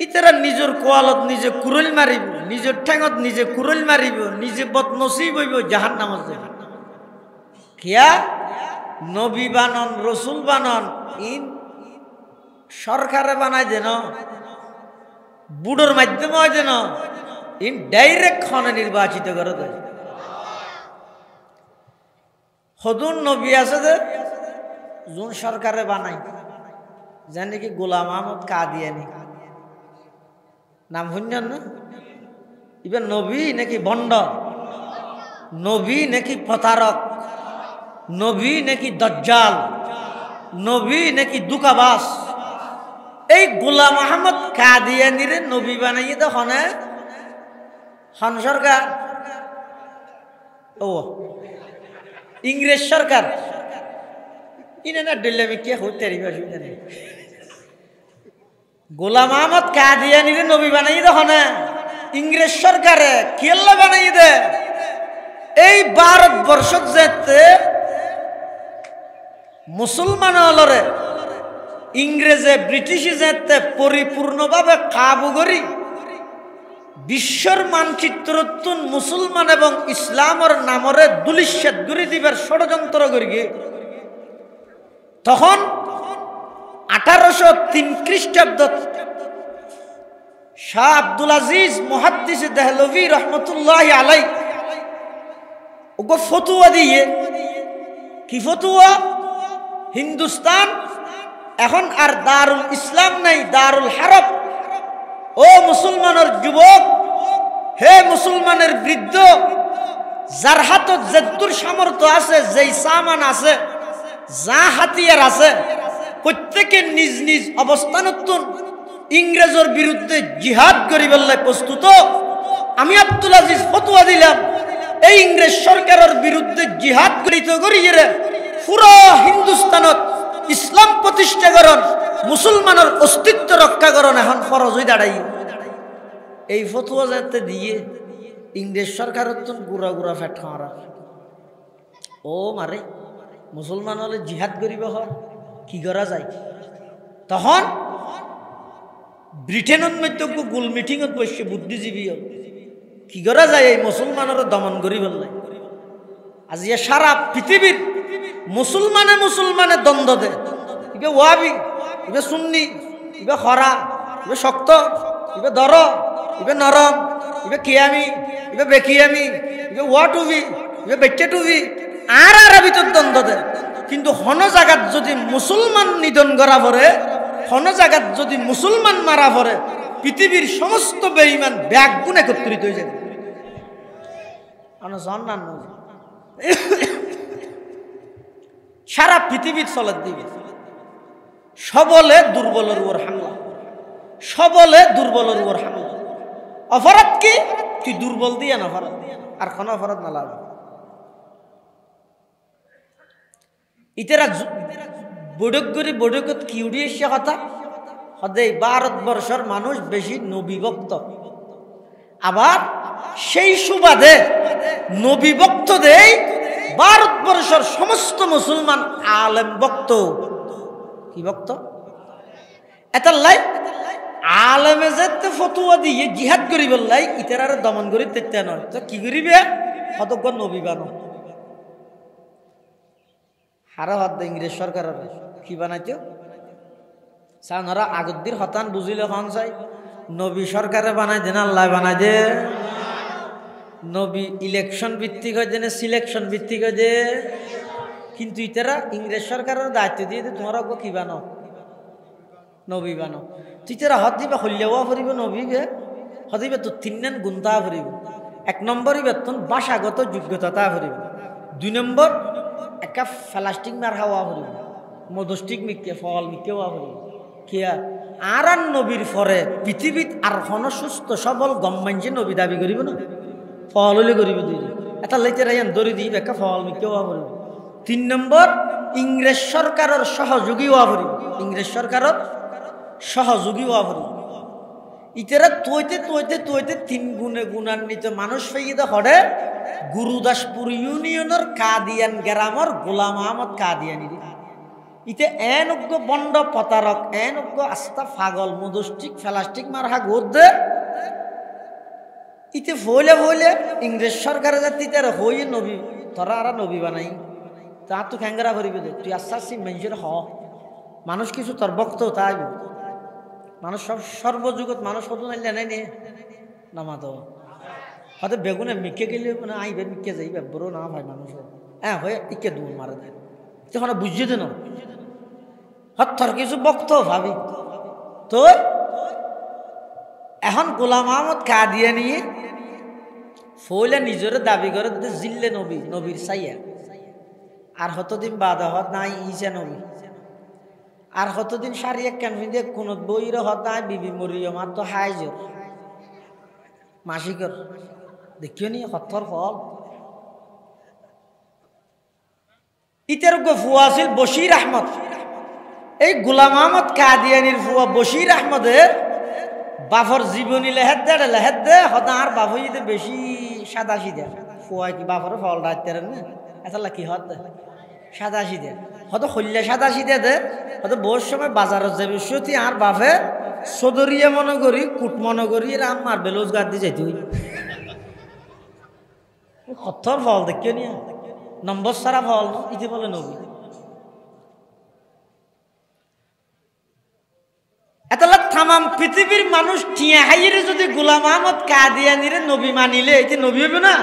ইতারা নিজের কোয়ালত নিজে কুরল মারিব নিজের ঠেঙত নিজে কুরল মারিব নিজে বদনসিব হইব জাহান্নামে যাবে কিয়া নবী বানন রসুল বানন ইন সরকারে বানায় দেন বুড়োর মাধ্যমে হয় যেন ইন ডাইরেক্ট খনে নির্বাচিত করে দেয় হদুন নবী আছে যে যোন সরকারে বানাই জানি কি গোলাম আহমদ কাদিয়ানি নাম শুনছেন না এবার নবী নাকি ভণ্ড নবী নাকি প্রতারক নবী নাকি দজ্জাল নবী নাকি দুকাবাস এই গোলাম আহমদ কাদিয়ানিরে নবী বানাইয়ে তো হনে হন সরকার ও ইংরেজ সরকার ইনে না দিল্লি কে হতে গোলাম আহমদ কাদিয়ানিরে নবী বানাইয়ে তো হনে ইংরেজ সরকারে কেল্লা বানাইয়ে দে এই ভারতবর্ষ যেতে মুসলমান হলরে ইংরেজে ব্রিটিশে যেতে পরিপূর্ণভাবে কাবু করি বিশ্বর মানচিত্র মুসলমান এবং ইসলামের নামরে দুলিশ্বাদ করে দিবার ষড়যন্ত্র করি তখন 1803 খ্রিস্টাব্দ শাহ আব্দুল আজিজ মুহাদ্দিস দেহলভী রহমতুল্লাহ আলাই ওগো ফতুয়া দিয়ে কি ফতুয়া হিন্দুস্তান এখন আর দারুল ইসলাম নাই দারুল হারব ও মুসলমানের যুবক হে মুসলমানের বৃদ্ধ যার হাতত যদ্দুর সামর্থ্য আছে যেই সামান আছে যা হাতিয়ার আছে প্রত্যেকে নিজ নিজ অবস্থানত ইংরেজের বিরুদ্ধে জিহাদ করিবার প্রস্তুত আমি আব্দুল আজিজ ফতোয়া দিলাম এই ইংরেজ সরকারের বিরুদ্ধে জিহাদ করিত করিয়ে পুরো হিন্দুস্তানত ইসলাম প্রতিষ্ঠা করন মুসলমানের অস্তিত্ব রক্ষা করন এখন ফরজ হয়ে দাঁড়াই এই ফতোয়া যাতে দিয়ে ইংরেজ সরকারের তো গুড়া গুড়া ফেট খাওয়া ও মারে মুসলমান হলে জিহাদ করিব হয় কি করা যায় তখন ব্রিটেনের মধ্যে গোল মিটিংত বসে বুদ্ধিজীবী কি করা যায় এই মুসলমানের দমন করি বললে আজি সারা পৃথিবীর মুসলমানে মুসলমানে দ্বন্দ্ব দে ইবে ওয়াবি ইবে সুন্নি ইবে খরা ইবে শক্ত ইবে দর ইবে নরম ইবে কিয়ামি ইবে বেকিয়ামি ইবে ওয়া টুবি ইবে বেচ্চে টুবি আর ভিতর দ্বন্দ্ব দে কিন্তু হন জায়গাত যদি মুসলমান নিধন করা পড়ে হন জায়গাত যদি মুসলমান মারা পড়ে পৃথিবীর সমস্ত বেঈমান ব্যাগুণ একত্রিত হয়ে যাবে সারা পৃথিবীর চলার দিবে সবলে দুর্বলের উপর হামলা সবলে দুর্বলের উপর হামলা অপরাধ কি তুই দুর্বল দিয়ে না অপরাধ আর কোন অপরাধ না লাভ ইতারা বৈঠকত কি উঠে এসে কথা সদাই ভারতবর্ষের মানুষ বেশি নবীভক্ত আবার সেই সুবাদে নবীভক্ত দেই ভারতবর্ষের সমস্ত মুসলমান আলেম ভক্ত কি ভক্ত এটার লাই আলেমে যেতে ফতুয়া দিয়ে জিহাদ করি বললাই ইতার দমন করি তেতে নয় তো কি করিবে কতজ্ঞ নবী বানো হারা হাত ইংরেজ সরকারের কি বানাইতো সানরা আগদ্দির হতান বুঝিলে হন চাই নবী সরকারে বানাই দেন আল্লাহ বানাই দে নবী ইলেকশন ভিত্তিক হয় দেন সিলেকশন ভিত্তিক হয় দে কিন্তু ইতারা ইংরেজ সরকারের দায়িত্ব দিয়ে তোমার অজ্ঞ কি বানো নবী বানো তুই তারা হত দিবে হল্যাওয়া ফুরিব নবীকে হদিবে তো তিন গুণতা ফুরিব 1 নম্বরই বেতন ভাষাগত যোগ্যতা ফুরিব 2 নম্বর একটা প্লাস্টিক মার হাওয়া ফুরিব মধুষ্টিক মিকে ফল মিকে হওয়া ফুরিব কিয়া আর নবীর পরে পৃথিবীত আর কোনো সুস্থ সবল গম্মাঞ্জে নবী দাবি করিব না ফল হলে করিব দুই এটা লাইতে রাইয়ান দড়ি দিব একটা ফল মিকে হওয়া ফুরিব 3 নম্বর ইংরেজ সরকারের সহযোগী হওয়া ফুরিব ইংরেজ সরকারের সহযোগী হওয়া ফুরিব ইতারা তৈতে তৈতে তৈতে 3 গুণে গুণান্বিত মানুষ ফেইদে হড়ে গুরুদাসপুর ইউনিয়নের কাদিয়ান গ্রামের গোলাম আহমদ কাদিয়ানি ইতে এনজ্ঞ বন্ড প্রতারক এনজ্ঞ আস্তা ফাগল মধুষ্টিক প্লাস্টিক মারহা গোদ দে ইতে ফইলে ফইলে ইংরেজ সরকারের জাতি তার হইয়ে নবী তোরা আর নবী বানাই তা তো খ্যাঙ্গরা ভরিবে দে তুই আশ্বাসী মানুষের মানুষ কিছু তোর বক্ত তাই মানুষ সব সর্বযুগত মানুষ হতো নাইলে নাই নে নামা তো হয়তো বেগুনে মিকে গেলে মানে আইবে মিকে যাইবে বড় না ভাই মানুষ হ্যাঁ হয়ে ইকে দূর মারা দেয় তখন বুঝিয়ে দেন হত্যার কিছু বক্ত ভাবি তো এখন গোলাম আহমদ কাদিয়ানি ফইলে নিজের দাবি করে জিল্লে নবী নবীর সাইয়া আর হতদিন বাদ হত নাই ইসা নবী আর কতদিন সারি এক ক্যানফিন দিয়ে কোন বইর হতায় বিবি মরিয়ম আর তো হাইজর মাসিকর দেখিও নি হত্যার ফল ইতের ফুয়া আছিল বশির আহমদ এই গোলাম আহমদ কাদিয়ানির ফুয়া বশির আহমদের বাফর জীবনী লেহেদ দে হতার বাফইতে বেশি সাদা সিদে ফুয়া কি বাফর ফল রাখতে না এতলা কি হত সাদা সিদে হয়তো হল্যা সাদা সিদে দে হয়তো বহু সময় বাজারত যাবে সত্যি আর বাপে সদরিয়া মনে করি কুট মনে করি রাম মার বেলোজগার দিয়ে যাইতে হই হত্যার ফল দেখিও নি নম্বর সারা ফল ইতি বলে নবী এতলা তামাম পৃথিবীর মানুষ টিয়া হাইরে যদি গোলাম আহমদ কাদিয়ানিরে নবী মানিলে এটি নবী হবে না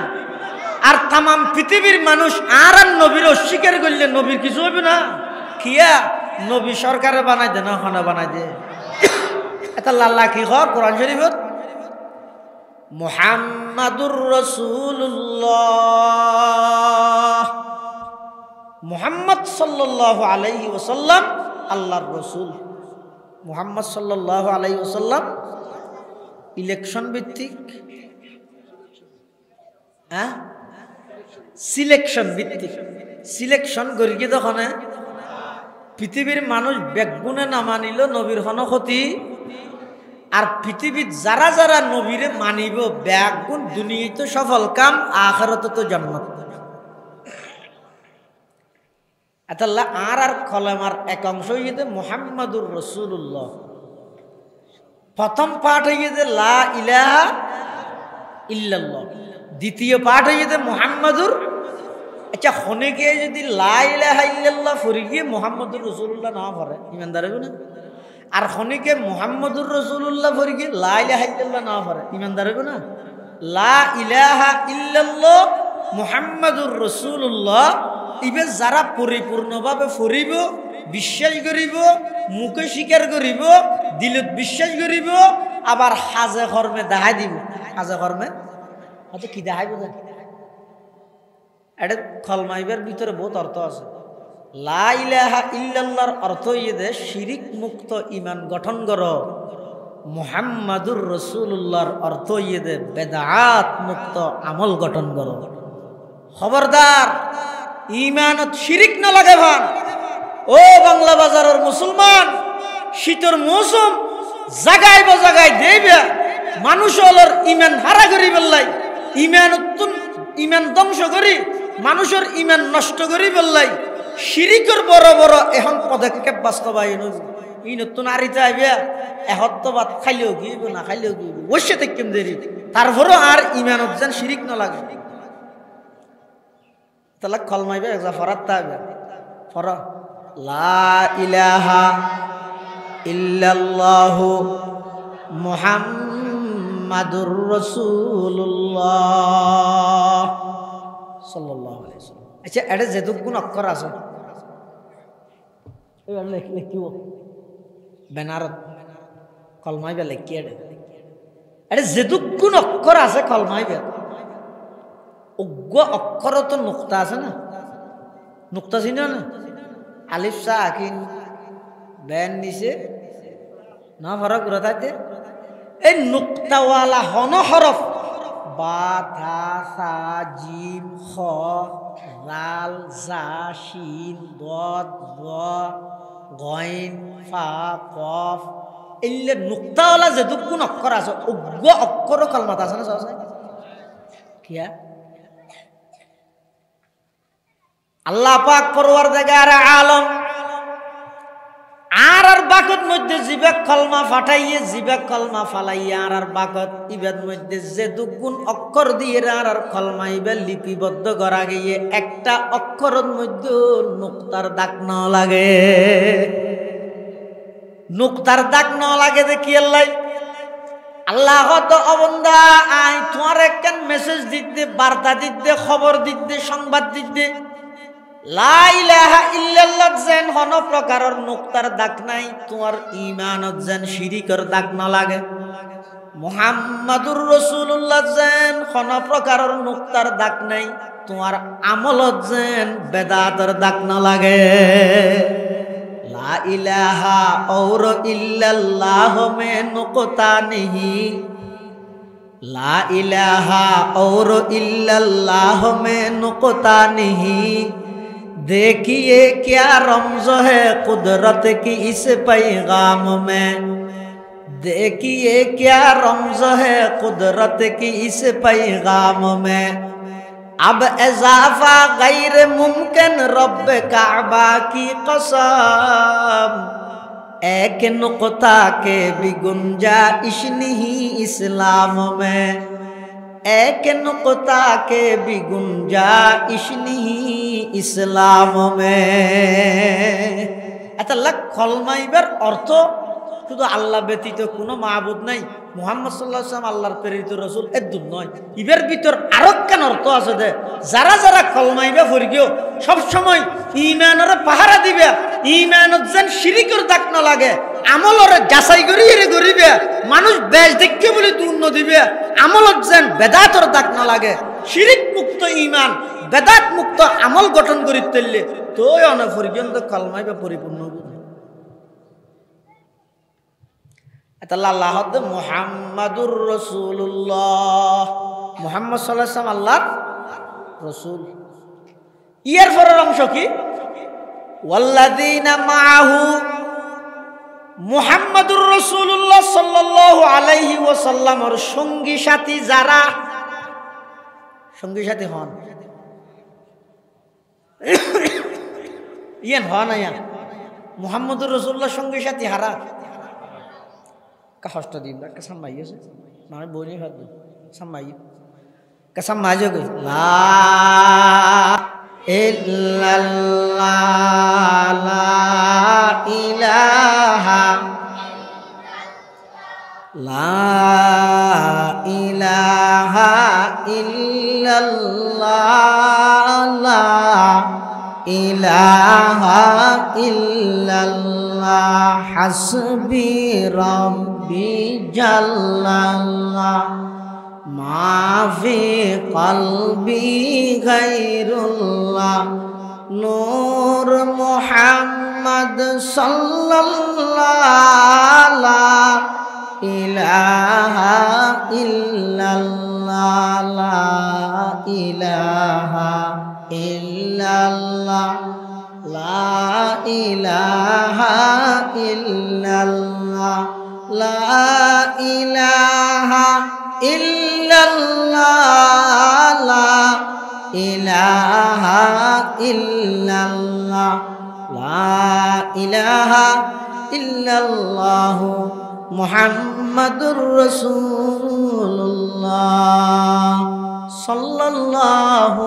আর তামাম পৃথিবীর মানুষ আর নবীর অস্বীকার করলে নবীর কিছু হবে না কিয়া নবী সরকারে বানাই দে না খানা বানাই দে এটা লাল্লা কি হর কোরআন শরীফত মুহাম্মাদুর রাসূলুল্লাহ মুহাম্মদ সাল্লাল্লাহু আলাইহি ওয়াসাল্লাম আল্লাহর রাসূল মুহাম্মদ সাল্লাল্লাহু আলাইহি ওয়াসাল্লাম ইলেকশন ভিত্তিক হ্যাঁ সিলেকশন ভিত্তিক সিলেকশন করি কি তখন পৃথিবীর মানুষ বেগুনে না মানিল নবীর হন ক্ষতি আর পৃথিবীর যারা যারা নবীরে মানিব বেগুন দুনিয়াতে সফল কাম আখিরাতে তো জান্নাত আল্লাহ আর কলেমার এক অংশ হইতে মুহাম্মাদুর রাসূলুল্লাহ প্রথম পাঠ হইতে লা ইলাহা ইল্লাল্লাহ দ্বিতীয় পাঠ হইতে মুহাম্মাদুর আচ্ছা হনে গিয়ে যদি লা ইলাহা ইল্লাল্লাহ ফরি গিয়ে মুহাম্মাদুর রাসূলুল্লাহ না পড়ে ইমানদার হবে না আর হনিকে মুহাম্মাদুর রাসূলুল্লাহ ফরি গিয়ে লা ইলাহা ইল্লাল্লাহ না পড়ে ইমানদার হবে না লা ইলাহা ইল্লাল্লাহ মুহাম্মাদুর রাসূলুল্লাহ ইবে যারা পরিপূর্ণভাবে ফরিব বিশ্বাস করিব মুখে স্বীকার করিব দিলত বিশ্বাস করিব আবার হাজে কর্মে দেখাই দিব হাজে কর্মে হয়তো কি দেখাইব এটা খলমাইবের ভিতরে বহুত অর্থ আছে লা ইলাহা ইল্লাল্লাহর অর্থ ইয়ে শিরিক মুক্ত ইমান গঠন কর মুহাম্মাদুর রাসূলুল্লাহর অর্থ ইয়ে বেদাত মুক্ত আমল গঠন কর খবরদার ইমানত শিরিক না লাগে ভান ও বাংলা বাজারের মুসলমান শীতের মৌসুম জাগায় বা জাগায় দেবে মানুষ হলর ইমান হারা করি বললাই ইমান ধ্বংস করি মানুষের ইমান নষ্ট করি বললাই শিরিকর বড় বড় এখন পদক্ষেপ বাস্তবায়ন ই নতুন আরিতে আইবে এহত্তবাদ খাইলেও গিয়েব না খাইলেও গিয়েব বসে থাকতাম দেরি তারপরও আর ইমানত যেন শিরিক না লাগে তাহলে কলমাইবে ফরাত তাইবে ফর লা ইলাহা ইল্লাল্লাহু মুহাম্মাদুর রাসূলুল্লাহ সাল্লাল্লাহু আলাইহি ওয়াসাল্লাম। আচ্ছা, এটা যেটুকুন অক্ষর আছে এবার লিখিও বেনারত কলমাই বে লিখি এটা যেটুকুন অক্ষর আছে কলমাই বে অজ্ঞ অক্ষর তো নুক্তা আছে না, নুক্তা চিনো না? আলিফ সাকিন বেন নিচে না ফরক রতাতে এই নুক্তাওয়ালা হন হরফ বা থা সা জিম খ রাল জা শিন দদ ব গইন ফা কফ এইলে নুক্তাওয়ালা যেটুকুন অক্ষর আছে অজ্ঞ অক্ষর কলমাত আছে না সহজে কিয়া আল্লাহ পাক পরওয়ারদিগার আলম আর বাকত মধ্যে জিবে কলমা ফাটাইয়ে জিবে কলমা ফালাইয়া আর বাকত ইবের মধ্যে যে দুগুণ অক্ষর দিয়ে আর কলমা ইবে লিপিবদ্ধ করা গিয়ে একটা অক্ষরের মধ্যে নুক্তার দাগ না লাগে, নুক্তার দাগ না লাগে দেখি আল্লাহ তো অবন্দা আই তোমার একখান মেসেজ দিতে, বার্তা দিতে, খবর দিতে, সংবাদ দিতে লা ইলাহা ইল্লাল্লাহ যেন হন প্রকারের নুক্তার দাগ নাই, তোমার ঈমানত যেন শিরিকের দাগ না লাগে, মুহাম্মাদুর রাসূলুল্লাহ যেন হন প্রকারের নুক্তার দাগ নাই, তোমার আমলত যেন বেদাতের দাগ না লাগে। লা ইলাহা और ইল্লাল্লাহ মে নুকতা নেহি, লা ইলাহা और ইল্লাল্লাহ মে নুকতা নেহি, देखिए क्या रमज़ है कुदरत की इस पैगाम में, देखिए क्या रमज़ है कुदरत की इस पैगाम में, अब इजाफा गैर मुमकिन रब काबा की कसम, एक नुक्ता के भी गुंजाइश नहीं इस्लाम में, एक नुक्ता के भी गुंजाइश नहीं इस्लाम में। এটা লাখ কলমাইবার অর্থ শুধু আল্লাহ ব্যতীত কোনো মাবুদ নাই, মুহাম্মদ সাল্লাল্লাহু আলাইহি ওয়াসাল্লাম আল্লাহর প্রেরিত রাসূল, এদুন নয়। ইবের ভিতর আরো কেন অর্থ আছে দে যারা যারা কলমাইবে ফরগিও সব সময় ঈমানের পাহারা দিবে, ঈমানত যেন শিরিকের দাগ না লাগে, আমলরে যাচাই করি এরে করিবে, মানুষ বেশ দেখকে বলে দুর্ন দিবে, আমলত যেন বেদাতের দাগ না লাগে, শিরিক মুক্ত ঈমান বেদাত মুক্ত আমল গঠন করি তুললে তোই অনেক পর্যন্ত কলমাইবে পরিপূর্ণ হবে। আল্লাহ মুহাম্মাদুর রাসূলুল্লাহ, মুহাম্মদ সাল্লাল্লাহু আলাইহি ওয়াসাল্লাম আল্লাহর রাসূল। ইয়ার পরের অংশ কি? ওয়াল্লাযীনা মাআহু, মুহাম্মাদুর রাসূলুল্লাহ সাল্লাল্লাহু আলাইহি ওয়াসাল্লামের সঙ্গী সাথী যারা, সঙ্গী সাথী হন ইয়ান হন না মুহাম্মাদুর রাসূলুল্লাহ সঙ্গী সাথী হারা কষ্ট দিন কা সামাই আছে মানে বনি হাত সামাই কা সামাই গো লা ইল্লাল্লাহ লা ইলাহা লা ইলাহা ইল্লাল্লাহ লা ইলাহা ইল্লাল্লাহ হাসবি রাব্বি জাল্লাল্লাহ মা ফি কলবি গায়রুল্লাহ নূর মুহাম্মদ সাল্লাল্লাহ লা ইলাহা ইল্লাল্লাহ লা ইলাহা ইল্লাল্লাহ লা ইলাহা ইল্লাল্লাহ লা ইলাহা ইল্লাল্লাহ লা ইলাহা ইল্লাল্লাহ লা ইলাহা ইল্লাল্লাহ মুহাম্মাদুর রাসূলুল্লাহ সাল্লাল্লাহু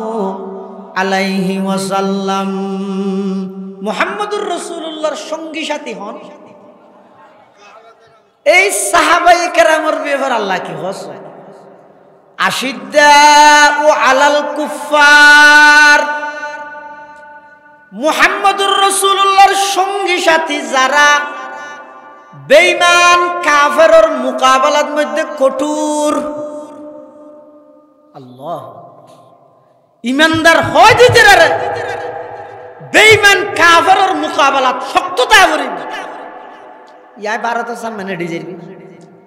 আলাইহি ওয়াসাল্লাম। মুহাম্মাদুর রাসূলুল্লাহর সঙ্গী সাথী হন এই সাহাবায়ে কেরামের ব্যাপার আল্লাহ কি হচ্ছে, আশিদ্দাউ আলাল কুফার, মুহাম্মদুর রাসূলুল্লাহর সঙ্গী সাথী যারা বেঈমান কাফেরের মোকাবেলার মধ্যে কঠোর। আল্লাহ, ইমানদার হয় দিতে রে বেঈমান কাফেরের মোকাবেলাত শক্ততা করি ইয়া ভারতের সামনে ডিজাইন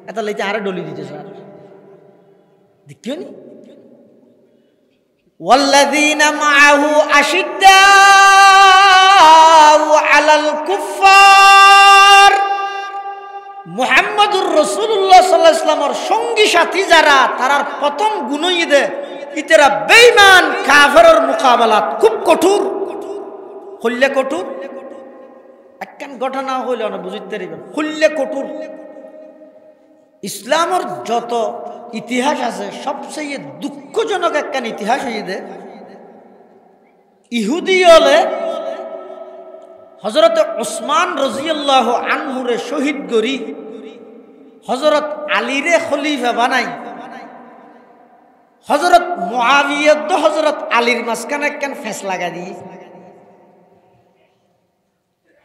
এটা লইতে আরে ডলি দিতে স্যার দেখিও নি والذين معه أشداء على الكفار, মুহাম্মদুর রাসূলুল্লাহ সাল্লাল্লাহু আলাইহি ওয়াসাল্লামের সঙ্গী সাথী যারা তারার প্রথম গুণই দে ইতারা বেঈমান কাফেরের মোকাবেলাত খুব কঠোর। হইলে কঠোর একখান ঘটনা হইলে না বুঝতে পারবেন, হইলে কঠোর। ইসলামের যত ইতিহাস আছে সবচেয়ে দুঃখজনক একখান ইতিহাস হইয়ে ইহুদি হলে হযরত ওসমান রাদিয়াল্লাহু আনহুরে শহীদ করি হযরত আলীরে খলিফা বানাই, হযরত মুআবিয়া তো হযরত আলীর মাঝখানে একখান ফেস লাগা দিই।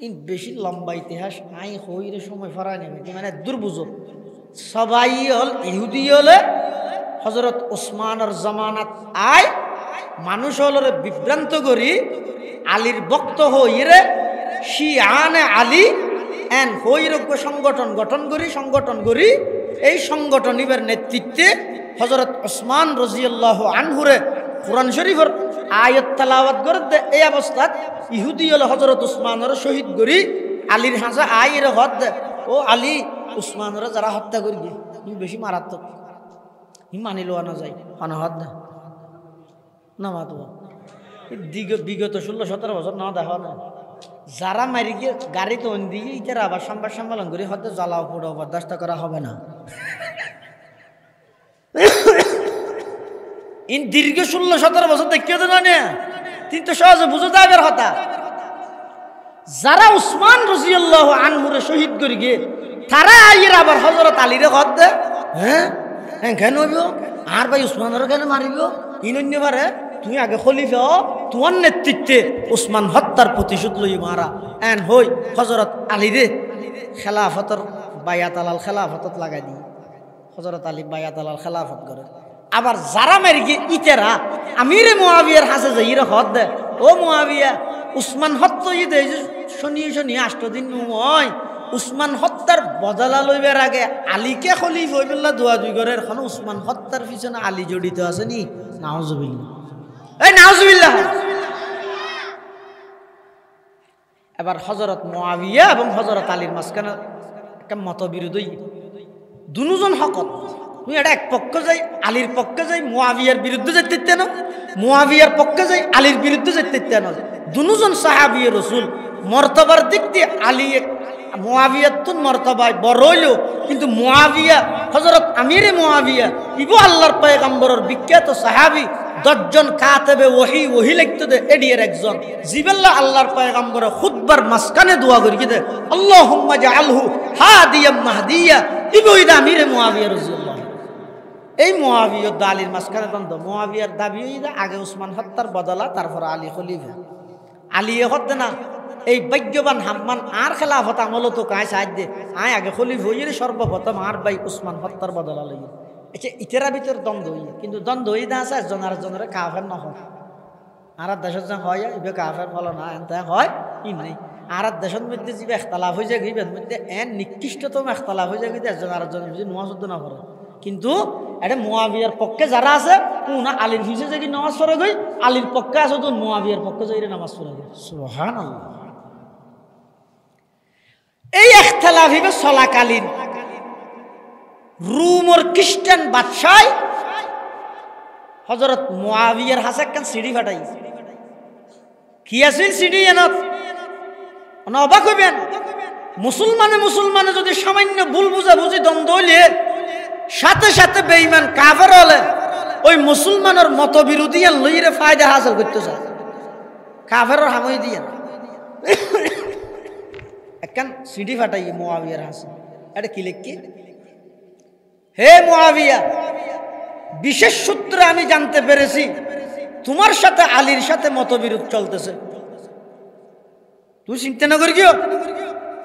ইন বেশি লম্বা ইতিহাস আই হইরে সময় ফরাই নেবে মানে দুর্বুঝ সবাই হল ইহুদি হলে হযরত ওসমানের জামানাত আয় মানুষ হলরে বিভ্রান্ত করি আলীর ভক্ত হইরে শিয়ানে আলী এন হইরজ্ঞ সংগঠন গঠন করি এই সংগঠনের নেতৃত্বে হযরত ওসমান রাদিয়াল্লাহু আনহুরে কুরআন শরীফের আয়াত তেলাওয়াত করতে এই অবস্থাত ইহুদি হল হযরত ওসমানের শহীদ করি আলীর হাসা আইরে হদ ও আলী উসমানরা যারা হত্যা করবে বেশি মারাত্মক মানি লওয়া না যায় অনাহত না মাতব বিগত 16-17 বছর না দেখা না যারা মারি গিয়ে গাড়ি তো দিয়ে ইতারা আবার সম্মেলন করে হয়তো জ্বালাও পোড়াও বরদাস্ত করা হবে না। ইন দীর্ঘ 16-17 বছর দেখিও তো না তিনি তো সহজে বুঝে যাবে হতা যারা উসমান রাদিয়াল্লাহু আনহুরে শহীদ করে গিয়ে তারা আইয়ের আবার হযরত আলীরে হদ দে হ্যাঁ কেন হইব আর ভাই উসমানের কেন মারিব ইনন্য পারে তুমি আগে খলিফা তোমার নেতৃত্বে উসমান হত্যার প্রতিশোধ লই মারা এন হই হযরত আলীরে খেলাফতর বায়াত আলাল খেলাফতত লাগাই দি হযরত আলী বায়াত আলাল খেলাফত করে। আবার যারা মারি গিয়ে ইতেরা আমিরে মুআবিয়ার হাসে যাইরে হদ দে ও মুআবিয়া উসমান হত্যা ইদে শনি 8 দিন নয় উসমান হত্যার বদলা লইবার আগে আলীকে খলিফা হইবেলা দোয়া দুই করে এখন উসমান হত্যার পিছনে আলী জড়িত আছে নি নাউজুবিল্লাহ এই নাউজুবিল্লাহ। এবার হযরত মুআবিয়া এবং হযরত আলীর মাঝখানে একটা মতবিরোধই দুজন হকত তুমি এটা এক পক্ষ যাই আলীর পক্ষে যাই মুআবিয়ার বিরুদ্ধে যাইতে না মুআবিয়ার পক্ষে যাই আলীর বিরুদ্ধে যাইতে না দুজন সাহাবী রাসূল মর্তবার দিক দিয়ে আলী মুআবিয়াতুন মর্তবায় বড় হইল কিন্তু মুআবিয়া হযরত আমিরে মুআবিয়া ইবো আল্লাহর পয়গম্বরের বিখ্যাত সাহাবী 10 জন কাতেবে ওহী লিখতে দে এডিয়ের একজন জিবেল্লা আল্লাহর পয়গম্বর খুতবার মাসকানে দোয়া করি দে আল্লাহুম্মা জাআলহু হাদিয়াম মাহদিয়া ইবো ইদা আমিরে মুআবিয়া রাদিয়াল্লাহু এই মুআবিয়া আলীর মাসকানে দ্বন্দ্ব মুআবিয়ার দাবি হইদা আগে উসমান হত্যার বদলা তারপর আলী খলিফা আলী হত্যা না এই ভাগ্যবান হাম্মান আর খেলাফত আমল তো কায় সাহায্য দে আয় আগে খলিফা হইরে সর্বপ্রথম আর ভাই উসমান হত্যার বদলা লই আচ্ছা ইতেরা ভিতর দ্বন্দ্ব হই কিন্তু দ্বন্দ্ব হই না আছে একজন আর একজনের কাফের না হয় আর দেশের যা হয় ইবে কাফের ফল না এনতা হয় ই নাই আর দেশের মধ্যে যে ইখতিলাফ হয়ে যায় গিবের মধ্যে এন নিকৃষ্টতম ইখতিলাফ হয়ে যায় একজন আর একজনের যদি নামাজ না পড়ে কিন্তু এটা মুআবিয়ার পক্ষে যারা আছে উনা আলীর পিছে যে নামাজ পড়ে গই আলীর পক্ষে আছে তো মুআবিয়ার পক্ষে যাইরে নামাজ পড়ে গই সুবহানাল্লাহ। এই ইখতিলাফ হিবে চলাকালীন রোমর খ্রিস্টান বাদশাহ হযরত মুআবিয়ার হাসে একখান সিঁড়ি ফাটাই কি আছিল সিঁড়ি এনত অবাক হইবেন মুসলমানে যদি সামান্য ভুল বুঝাবুঝি দ্বন্দ্ব হইলে সাথে সাথে বেঈমান কাফের হলে ওই মুসলমানের মতবিরোধী লইরে ফায়দা হাসিল করতে চায় কাফেরের হামই দিয়ে একখান সিঁড়ি ফাটাই মুআবিয়ার হাসে এটা কি লিখি? হে মুআবিয়া, বিশেষ সূত্রে আমি জানতে পেরেছি তোমার সাথে আলীর সাথে মতবিরোধ চলতেছে। তুই চিন্তা না করিও,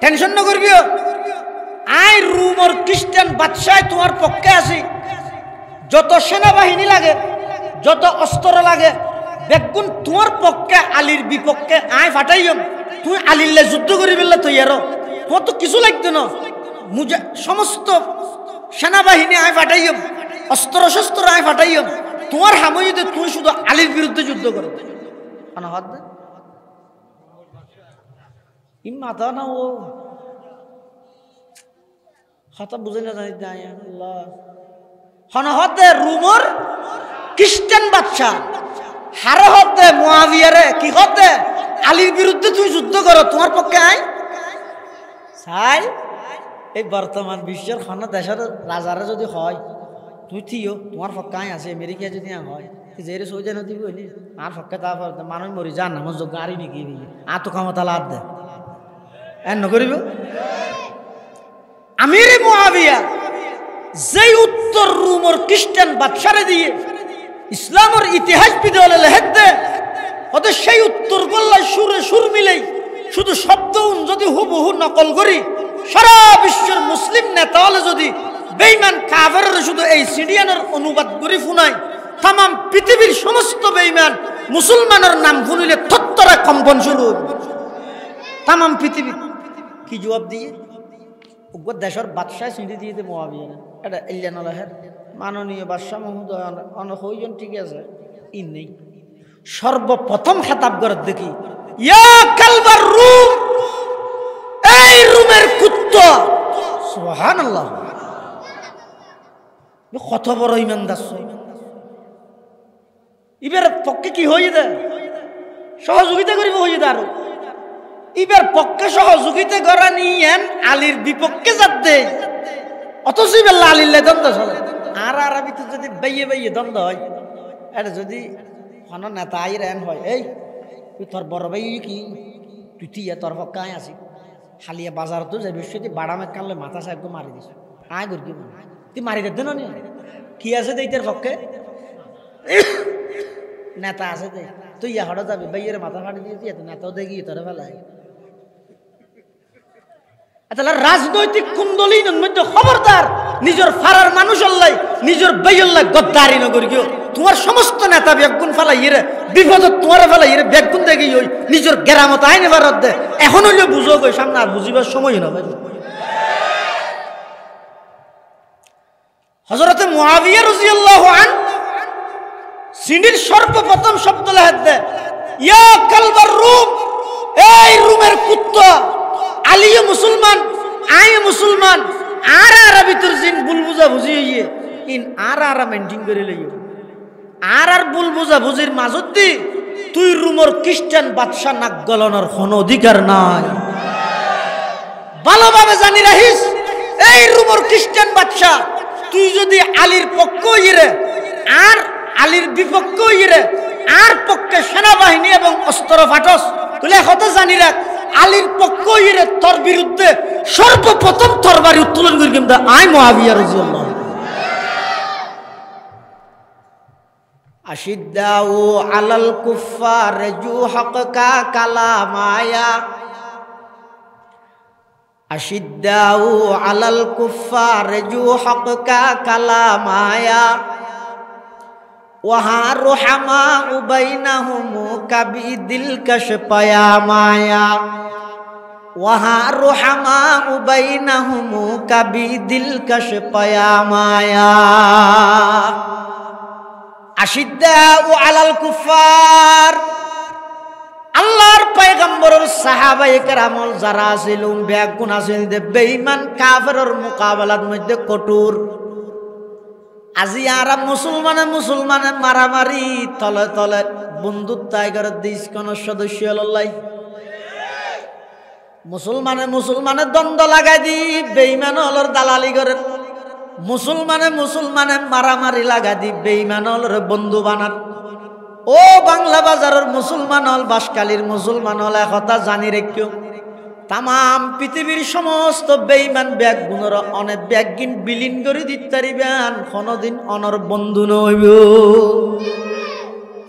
টেনশন না করিও, আই রুমর খ্রিস্টান বাদশাহ তোমার পক্ষে আছি। যত সেনাবাহিনী লাগে, যত অস্ত্র লাগে, বেগুন তোমার পক্ষে আলীর বিপক্ষে আয় ফাটাইম। তুই আলীরলে যুদ্ধ করি বললে তুই আরো তোমার তো কিছু লাগতো না। সমস্ত সেনাবাহিনী আয় ফাটাইম, অস্ত্র শস্ত্র আয় ফাটাইম, তোমার হামইতে তুই শুধু আলীর বিরুদ্ধে যুদ্ধ করো। মাথা না ও হাতা বুঝে না জানি হতে রুমর খ্রিস্টান বাদশা হারে হতে মুআবিয়ারে কি হতে আলীর বিরুদ্ধে তুই যুদ্ধ করো, তোমার পক্ষে আয় চাই। এই বর্তমান বিশ্বের খানা দেশের রাজারা যদি হয় তুই থিও তোমার পক্ষে আয় আছে। আমেরিকা যদি হয় যে সৌদি নদী বলি আর পক্ষে তারপর মানুষ মরি যান আমার যোগ্য আরই নাকি আর তো ক্ষমতা লাভ দেয় এন করিব। আমির মুআবিয়া যেই উত্তর রুমর খ্রিস্টান বাদশারে দিয়ে ইসলামের ইতিহাস বিদলে লেহেদ দে ওদের সেই উত্তর গোল্লায় সুরে সুর মিলেই শুধু শব্দ যদি হুবহু নকল করি সারা বিশ্বের মুসলিম নেতা হলে যদি বেঈমান কাফেরের শুধু এই সিডিয়ানের অনুবাদ করে ফুনায় তাম পৃথিবীর সমস্ত বেঈমান মুসলমানের নাম শুনিলে থত্তরা কম্পন শুরু তাম পৃথিবী কি জবাব দিয়ে দেশের বাদশাহ সিঁড়ি দিয়ে মুআবিয়া এটা ইল্লানহের মাননীয় বাদশাহ মহোদয় অনহইজন ঠিক আছে ই নেই। সর্বপ্রথম খেতাব করে দেখি ইয়া কালবার রুম, এই রুমের কুত্তা। সুবহানাল্লাহ, কত বড় ইমানদার। ইবের পক্ষে কি হয়ে দে সহযোগিতা করিব হয়ে দে আরো ইবের পক্ষে সহযোগিতা করা নিয়েন আলীর বিপক্ষে যাতে অথচ বেলা আলীর দ্বন্দ্ব চলে। আর আরবিতে যদি বাইয়ে বাইয়ে দ্বন্দ্ব হয় এটা যদি কোনো নেতা আই রেন হয় এই তুই তোর বড় ভাই কি তুই তিয়া তোর পক্ষে আয় আসি খালিয়া বাজার তো যাবি তুই বাড়ামে কানলে মাথা সাহেব মারি দিস আয় করি কি তুই মারি দে না কি আছে দেইতের পক্ষে নেতা আছে দে তুই ইয়া হঠাৎ যাবি বাইয়ের মাথা ফাটি দিয়েছি এত নেতাও দেখি তোর ফেলায়। রাজনৈতিক কুন্দলীনের মধ্যে খবরদার নিজের ফারার মানুষ আল্লাহ নিজের বেয়ল্লাহ গদ্দারি নগর গিয়ে তোমার সমস্ত নেতা বেগুন ফেলাই রে বিপদ তোমার ফেলাই রে বেগুন দেখি ওই নিজের গেরামত আইনে ভারত দে এখন হইলে বুঝো গই সামনে আর বুঝিবার সময় না ভাই। হযরতে মুআবিয়া রাদিয়াল্লাহু আন সিন্ডির সর্বপ্রথম শব্দ লেহাত দে ইয়া কালবার রুম, এই রুমের কুত্তা। আলিও মুসলমান আয় মুসলমান আর আরবিতর জিন ভুল বুঝা বুঝি হইয়ে ইন আর মেনটেন করে লইও আর ভুল বুঝা বুঝির মাজত দি তুই রুমর খ্রিস্টান বাদশা নাক গলানোর কোনো অধিকার নাই। ভালোভাবে জানি রাখিস এই রুমর খ্রিস্টান বাদশা তুই যদি আলীর পক্ষ হইরে আর আলীর বিপক্ষ হইরে আর পক্ষে সেনাবাহিনী এবং অস্ত্র ফাটস তুলে কত জানি রাখ আলীর পক্ষ হইরে তোর বিরুদ্ধে সর্বপ্রথম তরবারি উত্তোলন করি কিন্তু আয় মুআবিয়া রাদিয়াল্লাহু আনহু। আশিদ্দাউ আলাল কুফার জুহকা কালামায়া, আশিদ্দাউ আলাল কুফার জুহকা কালামায়া ওয়াহা রুহামা বাইনাহুম কাবিদিল কাশপায়া মায়া, ওয়াহা রুহামা বাইনাহুম কাবিদিল কাশপায়া মায়া। আশিদ্দাউ আলাল কুফার, আল্লাহর পয়গম্বরের সাহাবায়ে কেরামল যারা ছিলেন বেগুন আছিল দে বেঈমান কাফেরের মোকাবেলার মধ্যে কঠোর। আজি আর মুসলমানে মারামারি তলে তলে বন্দুক টাইগারের দেশ কোন সদস্য লল্লাই মুসলমানে দ্বন্দ্ব লাগাই দি বেঈমান হলর দালালি করে মুসলমানে মারামারি লাগাই দি বেঈমান হলর বন্ধু বানার। ও বাংলা বাজারের মুসলমান হল বাসকালীর মুসলমান হল একথা জানি রেখিও তাম পৃথিবীর সমস্ত বেঈমান ব্যাগগুণর অনেক ব্যাগগিন বিলীন করে দিতারিবেন কোনদিন অনর বন্ধু নইব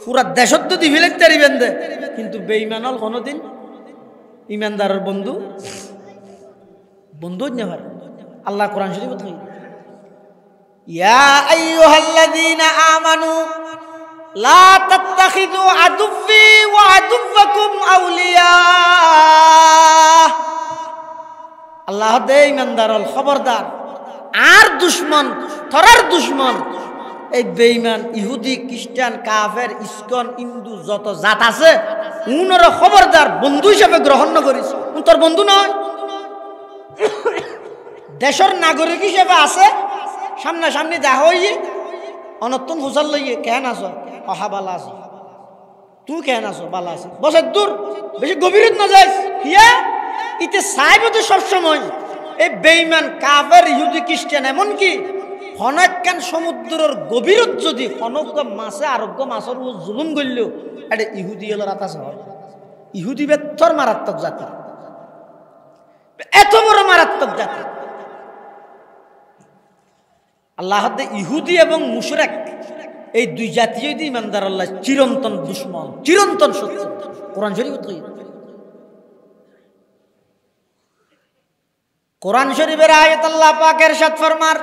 পুরা দেশত যদি ফিলে তারিবেন দে কিন্তু বেঈমান হল কোনদিন ইমানদারের বন্ধু বন্ধু নেবার আল্লাহ কোরআন শরীফ বলে ইয়া আইয়ুহাল্লাযীনা আমানু লা তাত্তাখিযু আদুফি ওয়া আদুফাকুম আউলিয়া আল্লাহ দে ইমানদার হল খবরদার আর দুশমন থরার দুশমন এই বেঈমান ইহুদি খ্রিস্টান কাফের ইসকন হিন্দু যত জাত আছে উনর খবরদার বন্ধু হিসেবে গ্রহণ করিস তোর বন্ধু নয় দেশের নাগরিক হিসেবে আছে সামনাসামনি দেখা হইয়ে অনত্তন হুসাল লইয়ে কেন আছো অহা বালা আছে তুই কেন আছো বালা আছে বসে দূর বেশি গভীরত না যাইস হিয়া ইতে চাইব তো সবসময় এই বেঈমান কাফের ইহুদি খ্রিস্টান এমনকি হনকান সমুদ্রের গভীরত যদি হনজ্ঞ মাছে আরোগ্য মাছের জুলুম করলেও এটা ইহুদি হল রাতা শহর ইহুদি বেত্তর মারাত্মক জাতি এত বড় মারাত্মক জাতি আল্লাহ ইহুদি এবং মুশরিক এই দুই জাতি যদি ইমানদার আল্লাহ চিরন্তন দুশমন চিরন্তন শত্রু কোরআন শরীফ কোরআন শরীফের আয়াত আল্লাহ পাক ইরশাদ ফরমার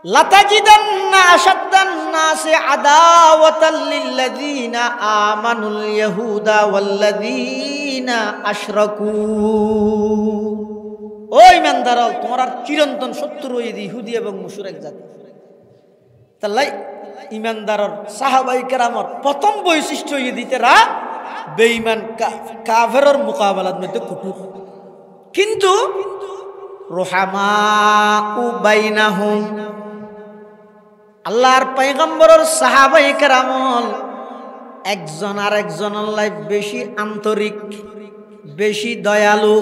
লাতাজিদান্না আশাদ্দান নাসি আদাওয়াতাল লিল্লাযীনা আমানুল ইয়াহুদা ওয়াল্লাযীনা আশরাকু ও ইমানদার তোমরা চিরন্তন শত্রু ইহুদি এবং মুশরিক জাতি তাহলে ইমানদারর সাহাবায়ে কেরামর প্রথম বৈশিষ্ট্য ইদিতেরা বেঈমান কাফেরর মোকাবেলার মধ্যে কঠোর কিন্তু রুহামাউ বাইনাহুম আল্লাহর পয়গম্বরের সাহাবায়ে কেরামল একজন আর একজনের লাই বেশি আন্তরিক বেশি দয়ালু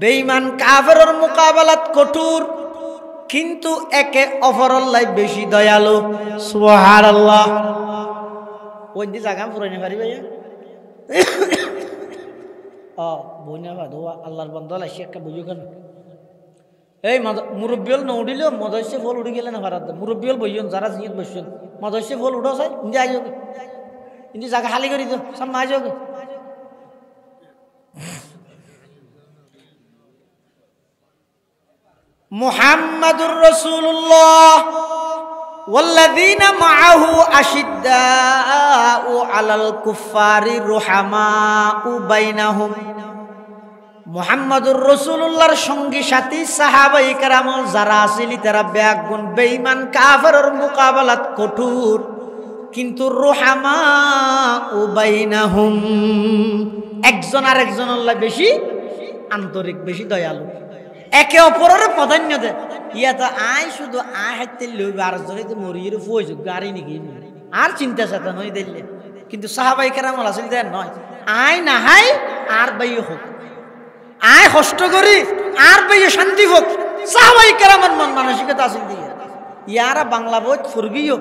বেঈমান কাফেরের মোকাবেলাত কঠোর কিন্তু একে অপরের লাই বেশি দয়ালু সুবহানাল্লাহ ওই যে জায়গা পুরাইনে পারি ভাইয়া বইনা ভাদো আল্লাহর বন্ধ লাইছে একটা বুঝো কেন এই মুরব্বিয়ল ন উঠিল মদস্যে ফল উঠে গেলে না ভারত মুরব্বিয়ল বইন যারা জিনিস বসছেন মদস্যে ফল উঠো চাই ইন্দি আই যাবে ইন্দি জায়গা খালি করে দিও সামনে আই যাবে মুহাম্মাদুর রাসূলুল্লাহ ওয়াল্লাযীনা মাআহু আশিদ্দাউ আলাল কুফফারি রুহামাউ বাইনাহুম মুহাম্মাদুর রাসূলুল্লাহর সঙ্গী সাথী সাহাবায়ে কেরাম যারা আছিলি তারা বেয়াগুন বেঈমান কাফেরের মোকাবেলাত কঠোর কিন্তু রুহামাউ বাইনাহুম একজন আর একজনের লাই বেশি আন্তরিক বেশি দয়ালু একে অপরের প্রাধান্য দেয় ইয়া তো আয় শুধু আয় হাইতে লইবে আর যদি তো মরিয়ে ফুয়েছ গাড়ি নাকি আর চিন্তা চেতা নয় দিলে কিন্তু সাহাবায়ে কেরাম আসলে দেন নয় আয় না হাই আর বাইয়ে হোক আয় কষ্ট করি আর বাইয়ে শান্তি হোক সাহাবায়ে কেরামের মন মানসিকতা আসল দিয়ে ইয়ারা বাংলা বই ফুরগিও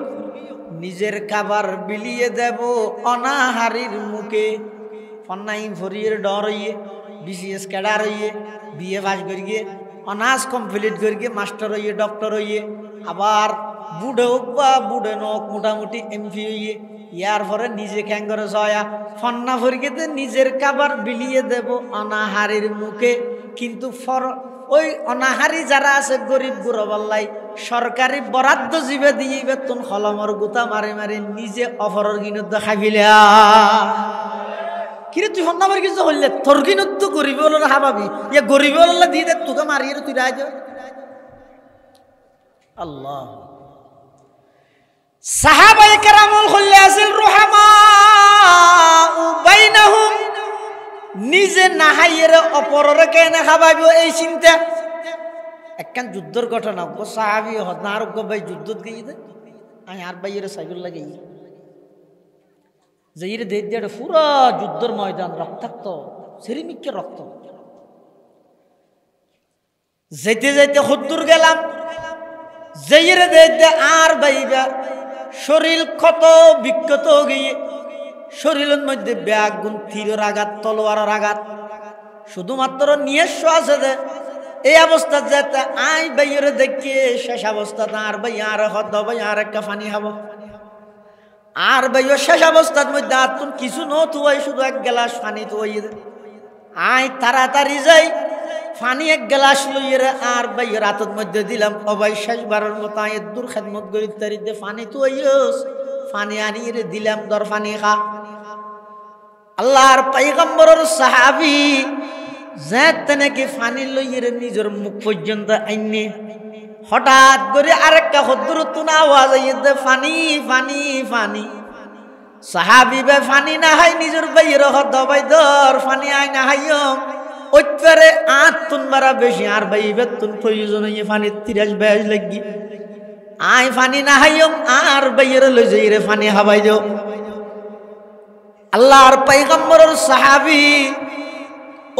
নিজের খাবার বিলিয়ে দেব অনাহারির মুখে ফন্নাইন ফরিয়ের ডর হইয়ে বিসিএস ক্যাডার হইয়ে বিএ পাস করিয়ে অনার্স কমপ্লিট করিয়ে মাস্টার হইয়ে ডক্টর হইয়ে আবার বুড়ে হোক বা বুড়ে নোক মোটামুটি এমপি হইয়ে ইয়ার পরে নিজে খ্যাঙ্গরে জয়া ফন্না ফরিয়েতে নিজের খাবার বিলিয়ে দেব অনাহারির মুখে কিন্তু ওই অনাহারি যারা আছে গরিব গুরবাল্লাই সরকারি বরাদ্দ জীবে দিয়ে বেতন হলমর গুতা মারি মারি নিজে অফরের গিনত খাইবিলা কিরে তুই ফন্না মারি কিছু হইলে তোর গিনত তো গরিব হলো হাবাবি ইয়া গরিব হল্লা দিয়ে দেখ তোকে মারিয়ে তুই রায় যা আল্লাহ সাহাবায়ে কেরামুল হইলে আসিল রুহামাউ বাইনাহুম নিজে নাহাইয়ের অপরের কেন খাবাইব এই চিন্তা একখান যুদ্ধের ঘটনা সাহাবি হদনার ভাই যুদ্ধত গিয়ে দে আমি আর ভাইয়ের সাইকেল লাগে যে ইরে দেখ দিয়ে পুরা যুদ্ধের ময়দান রক্তাক্ত সেরিমিককে রক্ত যেতে যেতে হদ্দুর গেলাম যে ইরে দেখ দে আর ভাইবা শরীর ক্ষত বিক্ষত গিয়ে শরীরের মধ্যে ব্যাগ গুণ তীরের আঘাত তলোয়ারের আঘাত শুধুমাত্র নিজস্ব আছে যে এই অবস্থা যেতে আই বাইরে দেখিয়ে শেষ অবস্থা আর ভাই আর হদ ভাই আর একটা পানি খাবো আর ভাইও শেষ অবস্থার মধ্যে আর তুমি কিছু নতুয়াই শুধু এক গ্লাস পানি তুই আই তাড়াতাড়ি যাই পানি এক গ্লাস লইয়ে আর ভাই রাতের মধ্যে দিলাম অবাই শেষবারের মতো আয়ের দূর খেদমত করি তারিতে পানি তুইস পানি আনিয়ে দিলাম দর পানি খা আল্লাহর পয়গম্বরের সাহাবী যেতে নাকি পানি লইয়ে নিজের মুখ পর্যন্ত আইনে হঠাৎ করে আরেকটা হদ্দুরতুন আওয়াজ আইয়ে পানি পানি পানি সাহাবী বে পানি না হাই নিজের বাইরে হদ ভাই দর পানি আই না হাইম ওইটারে আতুন বারা বেশি আর ভাই বেতুন প্রয়োজন হইয়ে পানি 30-42 লাগি আই পানি না হাইম আর বাইরে লই যাই রে পানি হাবাই যাও আল্লাহর পয়গম্বরের সাহাবী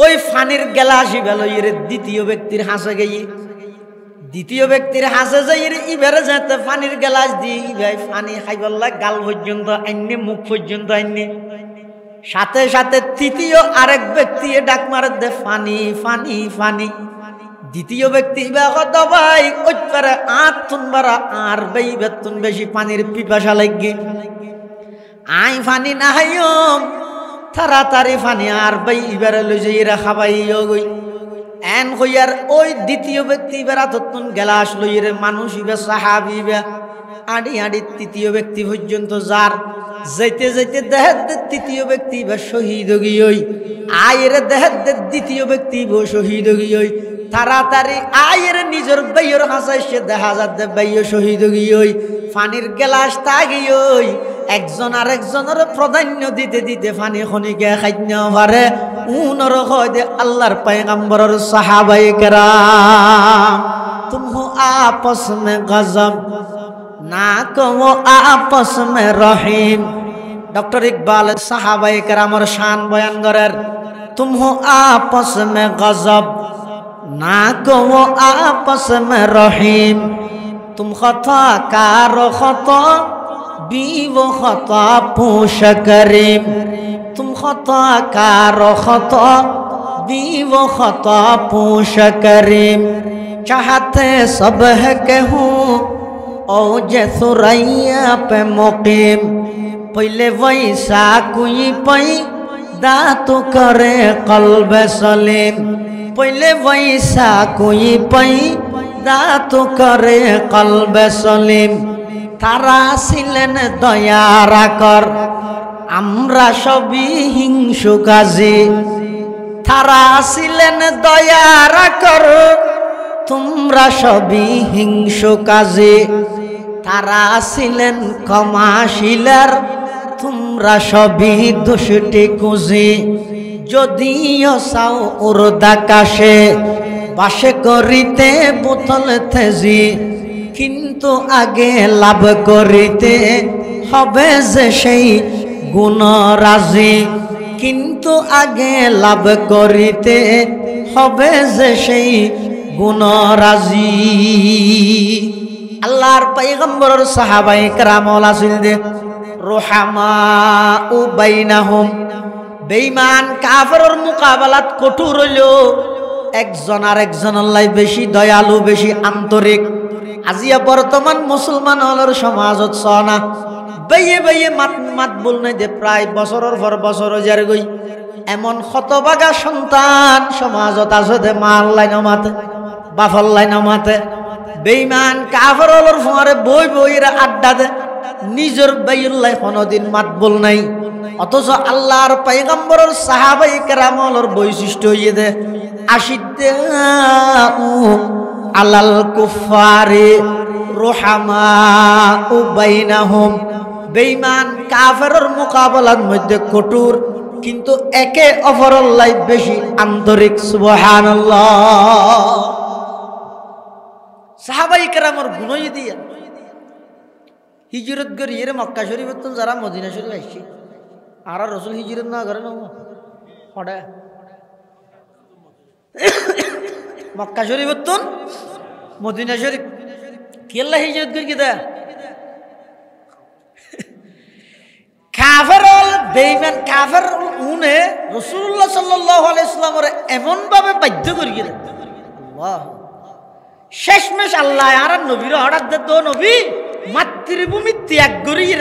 ওই পানির গ্লাস ইবেলইয়ে দ্বিতীয় ব্যক্তির হাসে গিয়ে দ্বিতীয় ব্যক্তির হাসে যাই ইবারে যেতে পানির গ্লাস দিয়ে ভাই পানি খাইবল্লা গাল পর্যন্ত আইনে মুখ পর্যন্ত আইনে সাথে সাথে তৃতীয় আরেক ব্যক্তি ডাক মারে দে পানি পানি পানি দ্বিতীয় ব্যক্তি কত ভাই ওই পারে আতুন বারা আর ভাই বেতুন বেশি পানির পিপাসা লাগে আই পানি না হাইম তাড়াতাড়ি পানি আর ভাই ইবারে লই যাই খাবাই গই এন হইয়ার ওই দ্বিতীয় ব্যক্তি বেড়া তত্তুন গেলাস লইরে মানুষ ইবে সাহাবি বে আডি আডি তৃতীয় ব্যক্তি পর্যন্ত যার যাইতে যাইতে দেহের তৃতীয় ব্যক্তি বা শহীদ গিয়ই আয়ের দেহের দ্বিতীয় ব্যক্তি বো শহীদ গিয়ই তাড়াতাড়ি আয়ের নিজের বাইয়ের হাসাই সে দেখা যাতে বাইয় শহীদ গিয়ই পানির গেলাস তা গিয়ই একজন আর একজনের প্রাধান্য দিতে দিতে পানি খনিকে খাইতে পারে উনর হয় দে আল্লাহর পয়গম্বরের সাহাবায়ে কেরাম তুম হো আপস মে গজব না কো আপস মে রহিম ডক্টর ইকবাল সাহাবায়ে কেরামের শান বয়ান করেন তুম হো আপস মে গজব না কো আপস মে রহিম তুম খতা কারো খতা बीव खता पूछ करीम तुम खता कारो खता बीव खता पूछ करीम चाहते सब है कहूँ ओ जे सुरैया पे मुकीम पहले वैसा कोई पई दातु करे कल्ब सलीम पहले वैसा कोई पई दातु करे कल्ब सलीम তারা ছিলেন দয়ার আকর আমরা সবই হিংসুকাজী তারা ছিলেন দয়ার আকর তোমরা সবই হিংসুকাজী তারা ছিলেন ক্ষমাশীলার তোমরা সবই দুষ্টি কুজি যদিও চাও উর্দাকাশে বাসে করিতে বোতল থেজি কিন্তু আগে লাভ করিতে হবে যে সেই গুণরাজি কিন্তু আগে লাভ করিতে হবে যে সেই গুণরাজি আল্লাহর পয়গম্বরের সাহাবায়ে কেরাম আছিল দে রুহামা ও বাইনাহুম বেঈমান কাফেরের মোকাবেলাত কঠোর হইল একজন আর একজনের লাই বেশি দয়ালু বেশি আন্তরিক আজিয়া বর্তমান মুসলমান হলর সমাজত সনা বাইয়ে বাইয়ে মাত বল নাই দে প্রায় বছরের পর বছর যার গই এমন শতভাগা সন্তান সমাজত আছে দে মার লাইন মাতে বাফর লাইন মাতে বেঈমান কাফের হলর ফরে বই বইরা আড্ডা দে নিজের বাইয়ের লাই কোনদিন মাত বল নাই অথচ আল্লাহর পয়গম্বরের সাহাবায়ে কেরাম হলর বৈশিষ্ট্য হইয়ে দে আশিদ্দাউ আলাল কুফারি রুহামা ও বাইনাহুম বেঈমান কাফেরের মোকাবেলার মধ্যে কঠোর কিন্তু একে অপরের লাই বেশি আন্তরিক সুবহানাল্লাহ সাহাবায়ে কেরামের গুণই দিয়া হিজরত করি এর মক্কা শরীফ তো যারা মদিনা শরীফ আইছে আর রাসূল হিজরত না করে না হড়া মক্কা শরীফ তো মদিনা শরীফ কেল্লা হিজরত করি কিদা কাফের বেঈমান কাফের উনে রাসূলুল্লাহ সাল্লাল্লাহু আলাইহি ওয়াসাল্লামের এমন ভাবে বাধ্য করিয়ে দেন আল্লাহ শেষমেশ আল্লাহ আর নবীর হঠাৎ দে তো নবী মাতৃভূমি ত্যাগ করিয়ে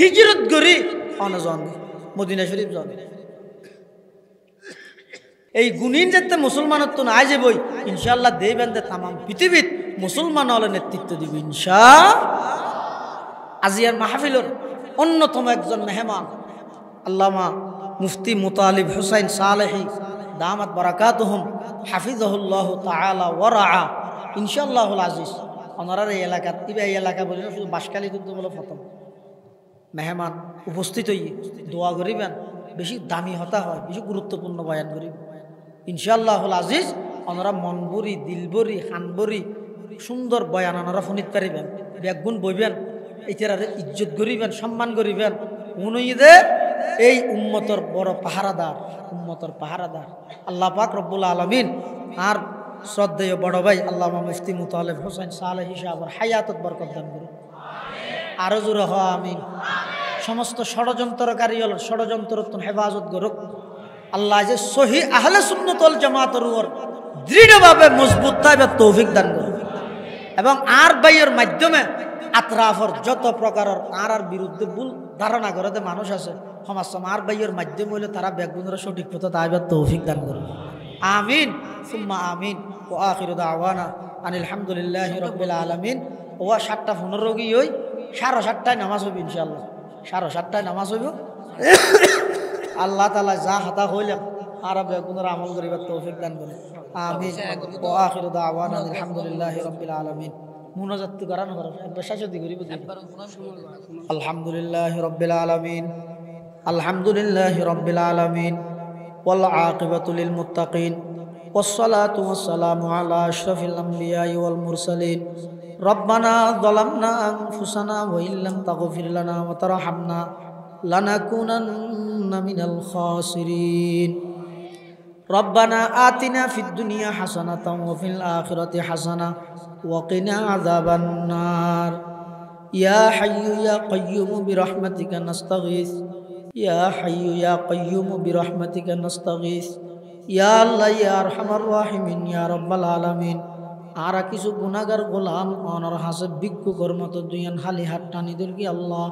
হিজরত করি অনজন মদিনা শরীফ যান এই গুণীন যেতে মুসলমানের তো নাই যে বই ইনশাআল্লাহ দেবেন যে তাম পৃথিবীত মুসলমান হলে নেতৃত্ব দিব আজিয়ার মাহফিলের অন্যতম একজন মেহমান আল্লামা মুফতি মুতালিব হুসাইন সালেহি দামাত বারাকাতুহুম হাফিজাহুল্লাহ তাআলা ওয়া রাআ ইনশাআল্লাহুল আজিজ ওনার এই এলাকা এই এলাকা বলি শুধু বাসকালী কিন্তু বলে প্রথম মেহমান উপস্থিত হই দোয়া করিবেন বেশি দামি হতা হয় বেশি গুরুত্বপূর্ণ বয়ান করিব ইনশাআল্লাহুল আজিজ ওনারা মন ভরি দিল ভরি হান ভরি সুন্দর বয়ান ওনারা শুনিতে পারিবেন ব্যাগুণ বইবেন এটারে ইজ্জত করিবেন সম্মান করিবেন উনইদে এই উম্মতর বড় পাহারাদার আল্লাহ পাক রব্বুল আলামিন আর শ্রদ্ধেয় বড় ভাই আল্লামা মুফতি মুতালিব হুসাইন সালেহি সাহেবের হায়াতত বরকত দান করুন আরো জোরে হ আমিন সমস্ত ষড়যন্ত্রকারী হল ষড়যন্ত্র হেফাজত করুক আল্লাহ যে সহি আহলে সুন্নাত ওয়াল জামাতের উপর দৃঢ়ভাবে মজবুত থাকবে তৌফিক দান করুন এবং আর ভাইয়ের মাধ্যমে আতরাফর যত প্রকারের আর বিরুদ্ধে ভুল ধারণা করে মানুষ আছে সমাজ আর ভাইয়ের মাধ্যমে হইলে তারা ব্যাগুণের সঠিক পথে তাইবে তৌফিক দান করুন আমিন সুম্মা আমিন ও আখিরু দাওয়ানা আনিল হামদুলিল্লাহি রাব্বিল আলামিন ও 7টা 15 গই হই 7:30টায় নামাজ হবে ইনশাআল্লাহ 7:30টায় নামাজ হইব আল্লাহ তাআলা যা হাতা হইলাম আর বেগুনের আমল করিবার তৌফিক দান করুন আমিন ও আখিরু দাওয়ানা আনিল হামদুলিল্লাহি রাব্বিল আলামিন মুনাজাত করানো করো একবার শাশুদি করিব আলহামদুলিল্লাহি রাব্বিল আলামিন আলহামদুলিল্লাহি রাব্বিল আলামিন ওয়াল আকিবাতু লিল মুত্তাকিন والصلاة والسلام على أشرف الأنبياء والمرسلين ربنا ظلمنا أنفسنا وإن لم تغفر لنا وترحمنا لنكونن من الخاسرين ربنا آتنا في الدنيا حسنة وفي الآخرة حسنة وقنا عذاب النار يا حي يا قيوم برحمتك نستغيث يا حي يا قيوم برحمتك نستغيث ইয়া আল্লাহ ইয়া আরহামার রাহিমিন ইয়া রাব্বাল আলামিন আর কিছু গুনাহগার গোলাম অনর হাসে ভিক্ষুকের মতো দুইয়ান খালি হাত টানি দর কি আল্লাহ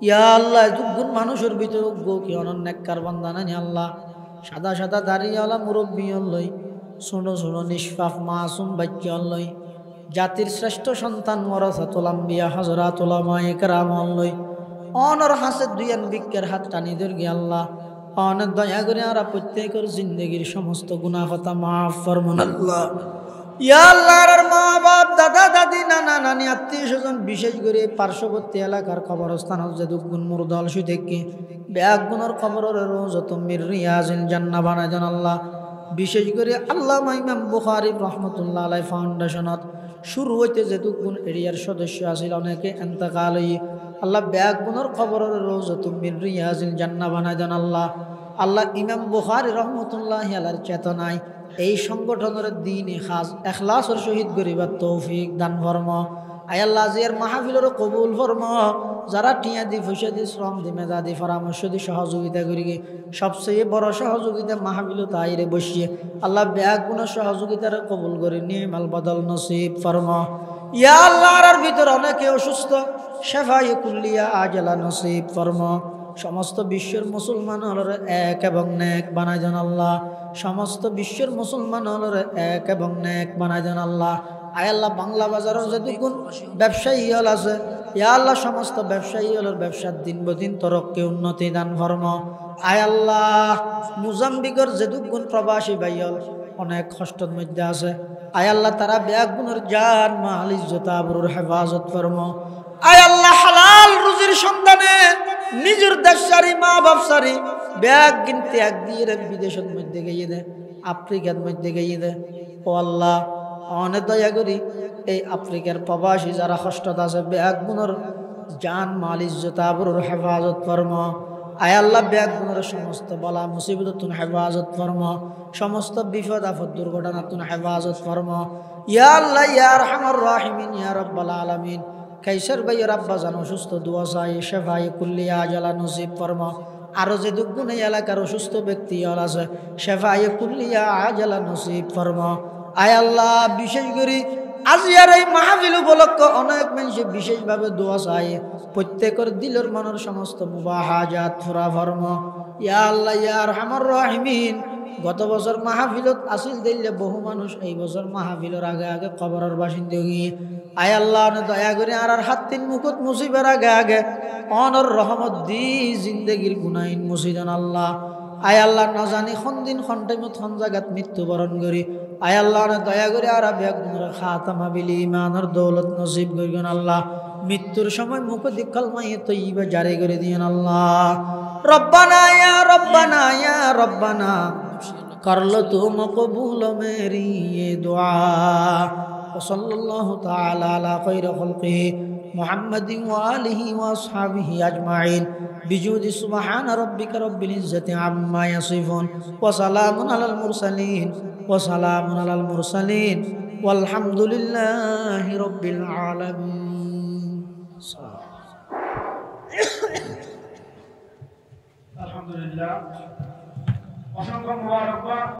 ইয়া আল্লাহ দুগুণ মানুষের ভিতর গো কি অনর নেককার বান্দা নানি আল্লাহ সাদা সাদা দাড়িওয়ালা মুরব্বী লই ছোট ছোট নিষ্পাপ মাসুম বাচ্চা লই জাতির শ্রেষ্ঠ সন্তান ওয়ারাসাতুল আম্বিয়া হযরতুল উলামায়ে কেরাম লই অনর হাসে দুইয়ান ভিক্ষার হাত টানি দর কি আল্লাহ অনেক দয়া করে আর প্রত্যেকের জিন্দগির সমস্ত গুনাহ কথা মাফ ফরমান আল্লাহ ইয়া আল্লাহর মা বাপ দাদা দাদি নানা নানি আত্মীয় স্বজন বিশেষ করে পার্শ্ববর্তী এলাকার কবরস্থান যে দুগুণ মুরদল সুদেরকে ব্যাগুনের কবরের রোজত মির রিয়াজিল জান্নাহ বানায় দেন আল্লাহ বিশেষ করে আল্লামা ইমাম বুখারী রাহমাতুল্লাহ আলাইহি ফাউন্ডেশনত শুরু হইতে যে দুগুণ এরিয়ার সদস্য আছিল অনেকে ইন্তেকাল হই আল্লাহ ব্যাগুনের কবরের রোজত মির রিয়াজিল জান্নাহ বানায় দেন আল্লাহ আল্লাহ ইমাম বুখারী রাহমাতুল্লাহি আলাইহির চেতনায় এই সংগঠনের দিনে খাস ইখলাসের সহিত গরিবার তৌফিক দান ফরমা আয় আল্লাহ জিয়ার মাহফিলের কবুল ফরমা যারা টিয়া দি পয়সা দি শ্রম দি মেধা দি পরামর্শ দি সহযোগিতা করি সবচেয়ে বড় সহযোগিতা মাহফিল তাইরে বসিয়ে আল্লাহ ব্যাগুনের সহযোগিতার কবুল করে নিমাল বদল নসিব ফরমা ইয়া আল্লাহর ভিতর অনেকে অসুস্থ শেফায়ে কুল্লিয়া আজলা নসিব ফরমা সমস্ত বিশ্বের মুসলমান হলর এক এবং নেক বানায় দেন আল্লাহ সমস্ত বিশ্বের মুসলমান হলর এক এবং নেক বানায় দেন আল্লাহ আয় আল্লাহ বাংলা বাজারের যে দুগুণ ব্যবসায়ী হল আছে ইয়া আল্লাহ সমস্ত ব্যবসায়ী হলর ব্যবসার দিন বদিন তরক্কি উন্নতি দান ফরম আয় আল্লাহ মোজাম্বিকের যে দুগুণ প্রবাসী ভাই হল অনেক কষ্টের মধ্যে আছে আয় আল্লাহ তারা ব্যাগুনের জান মাল ইজ্জত আবরুর হেফাজত ফরম আয় আল্লাহ হালাল রুজির সন্ধানে নিজের দেশ সারি মা বাপ সারি ব্যাগ কিনতে এক দিয়ে বিদেশের মধ্যে গিয়ে দে আফ্রিকার মধ্যে গিয়ে দে ও আল্লাহ অনেক দয়া করি এই আফ্রিকার প্রবাসী যারা কষ্টত আছে ব্যাগুনের জান মাল ইজ্জত আবরুর হেফাজত ফরম আয় আল্লাহ ব্যাগুনের সমস্ত বলা মুসিবত তুন হেফাজত ফরম সমস্ত বিপদ আপদ দুর্ঘটনা তুন হেফাজত ফরম ইয়া আল্লাহ ইয়া আরহামার রাহিমিন ইয়া রাব্বাল আলামিন কাইসার ভাইয়ের আব্বা জান অসুস্থ দুয়া চাই শেফায়ে কুল্লিয়া আজলা নসিব ফরমা আরো যে দুগুণ এই এলাকার অসুস্থ ব্যক্তি আছে শেফায়ে কুল্লিয়া আজালা নসিব ফরমা। আয় আল্লাহ, বিশেষ করে আজিয়ার এই মাহফিল উপলক্ষে অনেক মানুষ বিশেষভাবে দোয়া চায়, প্রত্যেকের দিলের মনের সমস্ত মুবাহাজাত পুরা ফরমা। ইয়া আল্লাহ ইয়া আরহামার রাহিমিন, গত বছর মাহফিলত আসিল দিলে বহু মানুষ এই বছর মাহফিলের আগে আগে কবরের বাসিন্দা গিয়ে আয় আল্লাহ দয়া করে আর হাত তিন মুকুট মুসিবের আগে আগে অনর রহমত দি জিন্দগির গুনাইন মুসিদান আল্লাহ। আয় আল্লাহ না জানি খন দিন খন টাইমত খন জায়গাত মৃত্যুবরণ করি আয় আল্লাহ দয়া করে আর বেগুনের খাতামা বিলি ইমানের দৌলত নসিব করিবেন আল্লাহ। মৃত্যুর সময় মুখ দিকাল মাইয়ে তৈবা জারি করে দিয়েন আল্লাহ। রব্বানা ইয়া রব্বানা ইয়া রব্বানা कर लो तुम कबूल मेरी ये दुआ। सल्लल्लाहु ताला अला खैर खल्क़िही मुहम्मदिन व आलिहि व अस्हाबिहि अजमाइन बिजुदी सुब्हान रब्बिका रब्बिल इज्जति अम्मा यसिफून व सलामुन अलल मुरसलीन वल्हम्दुलिल्लाहि रब्बिल आलामीन। अल्हम्दुलिल्लाह।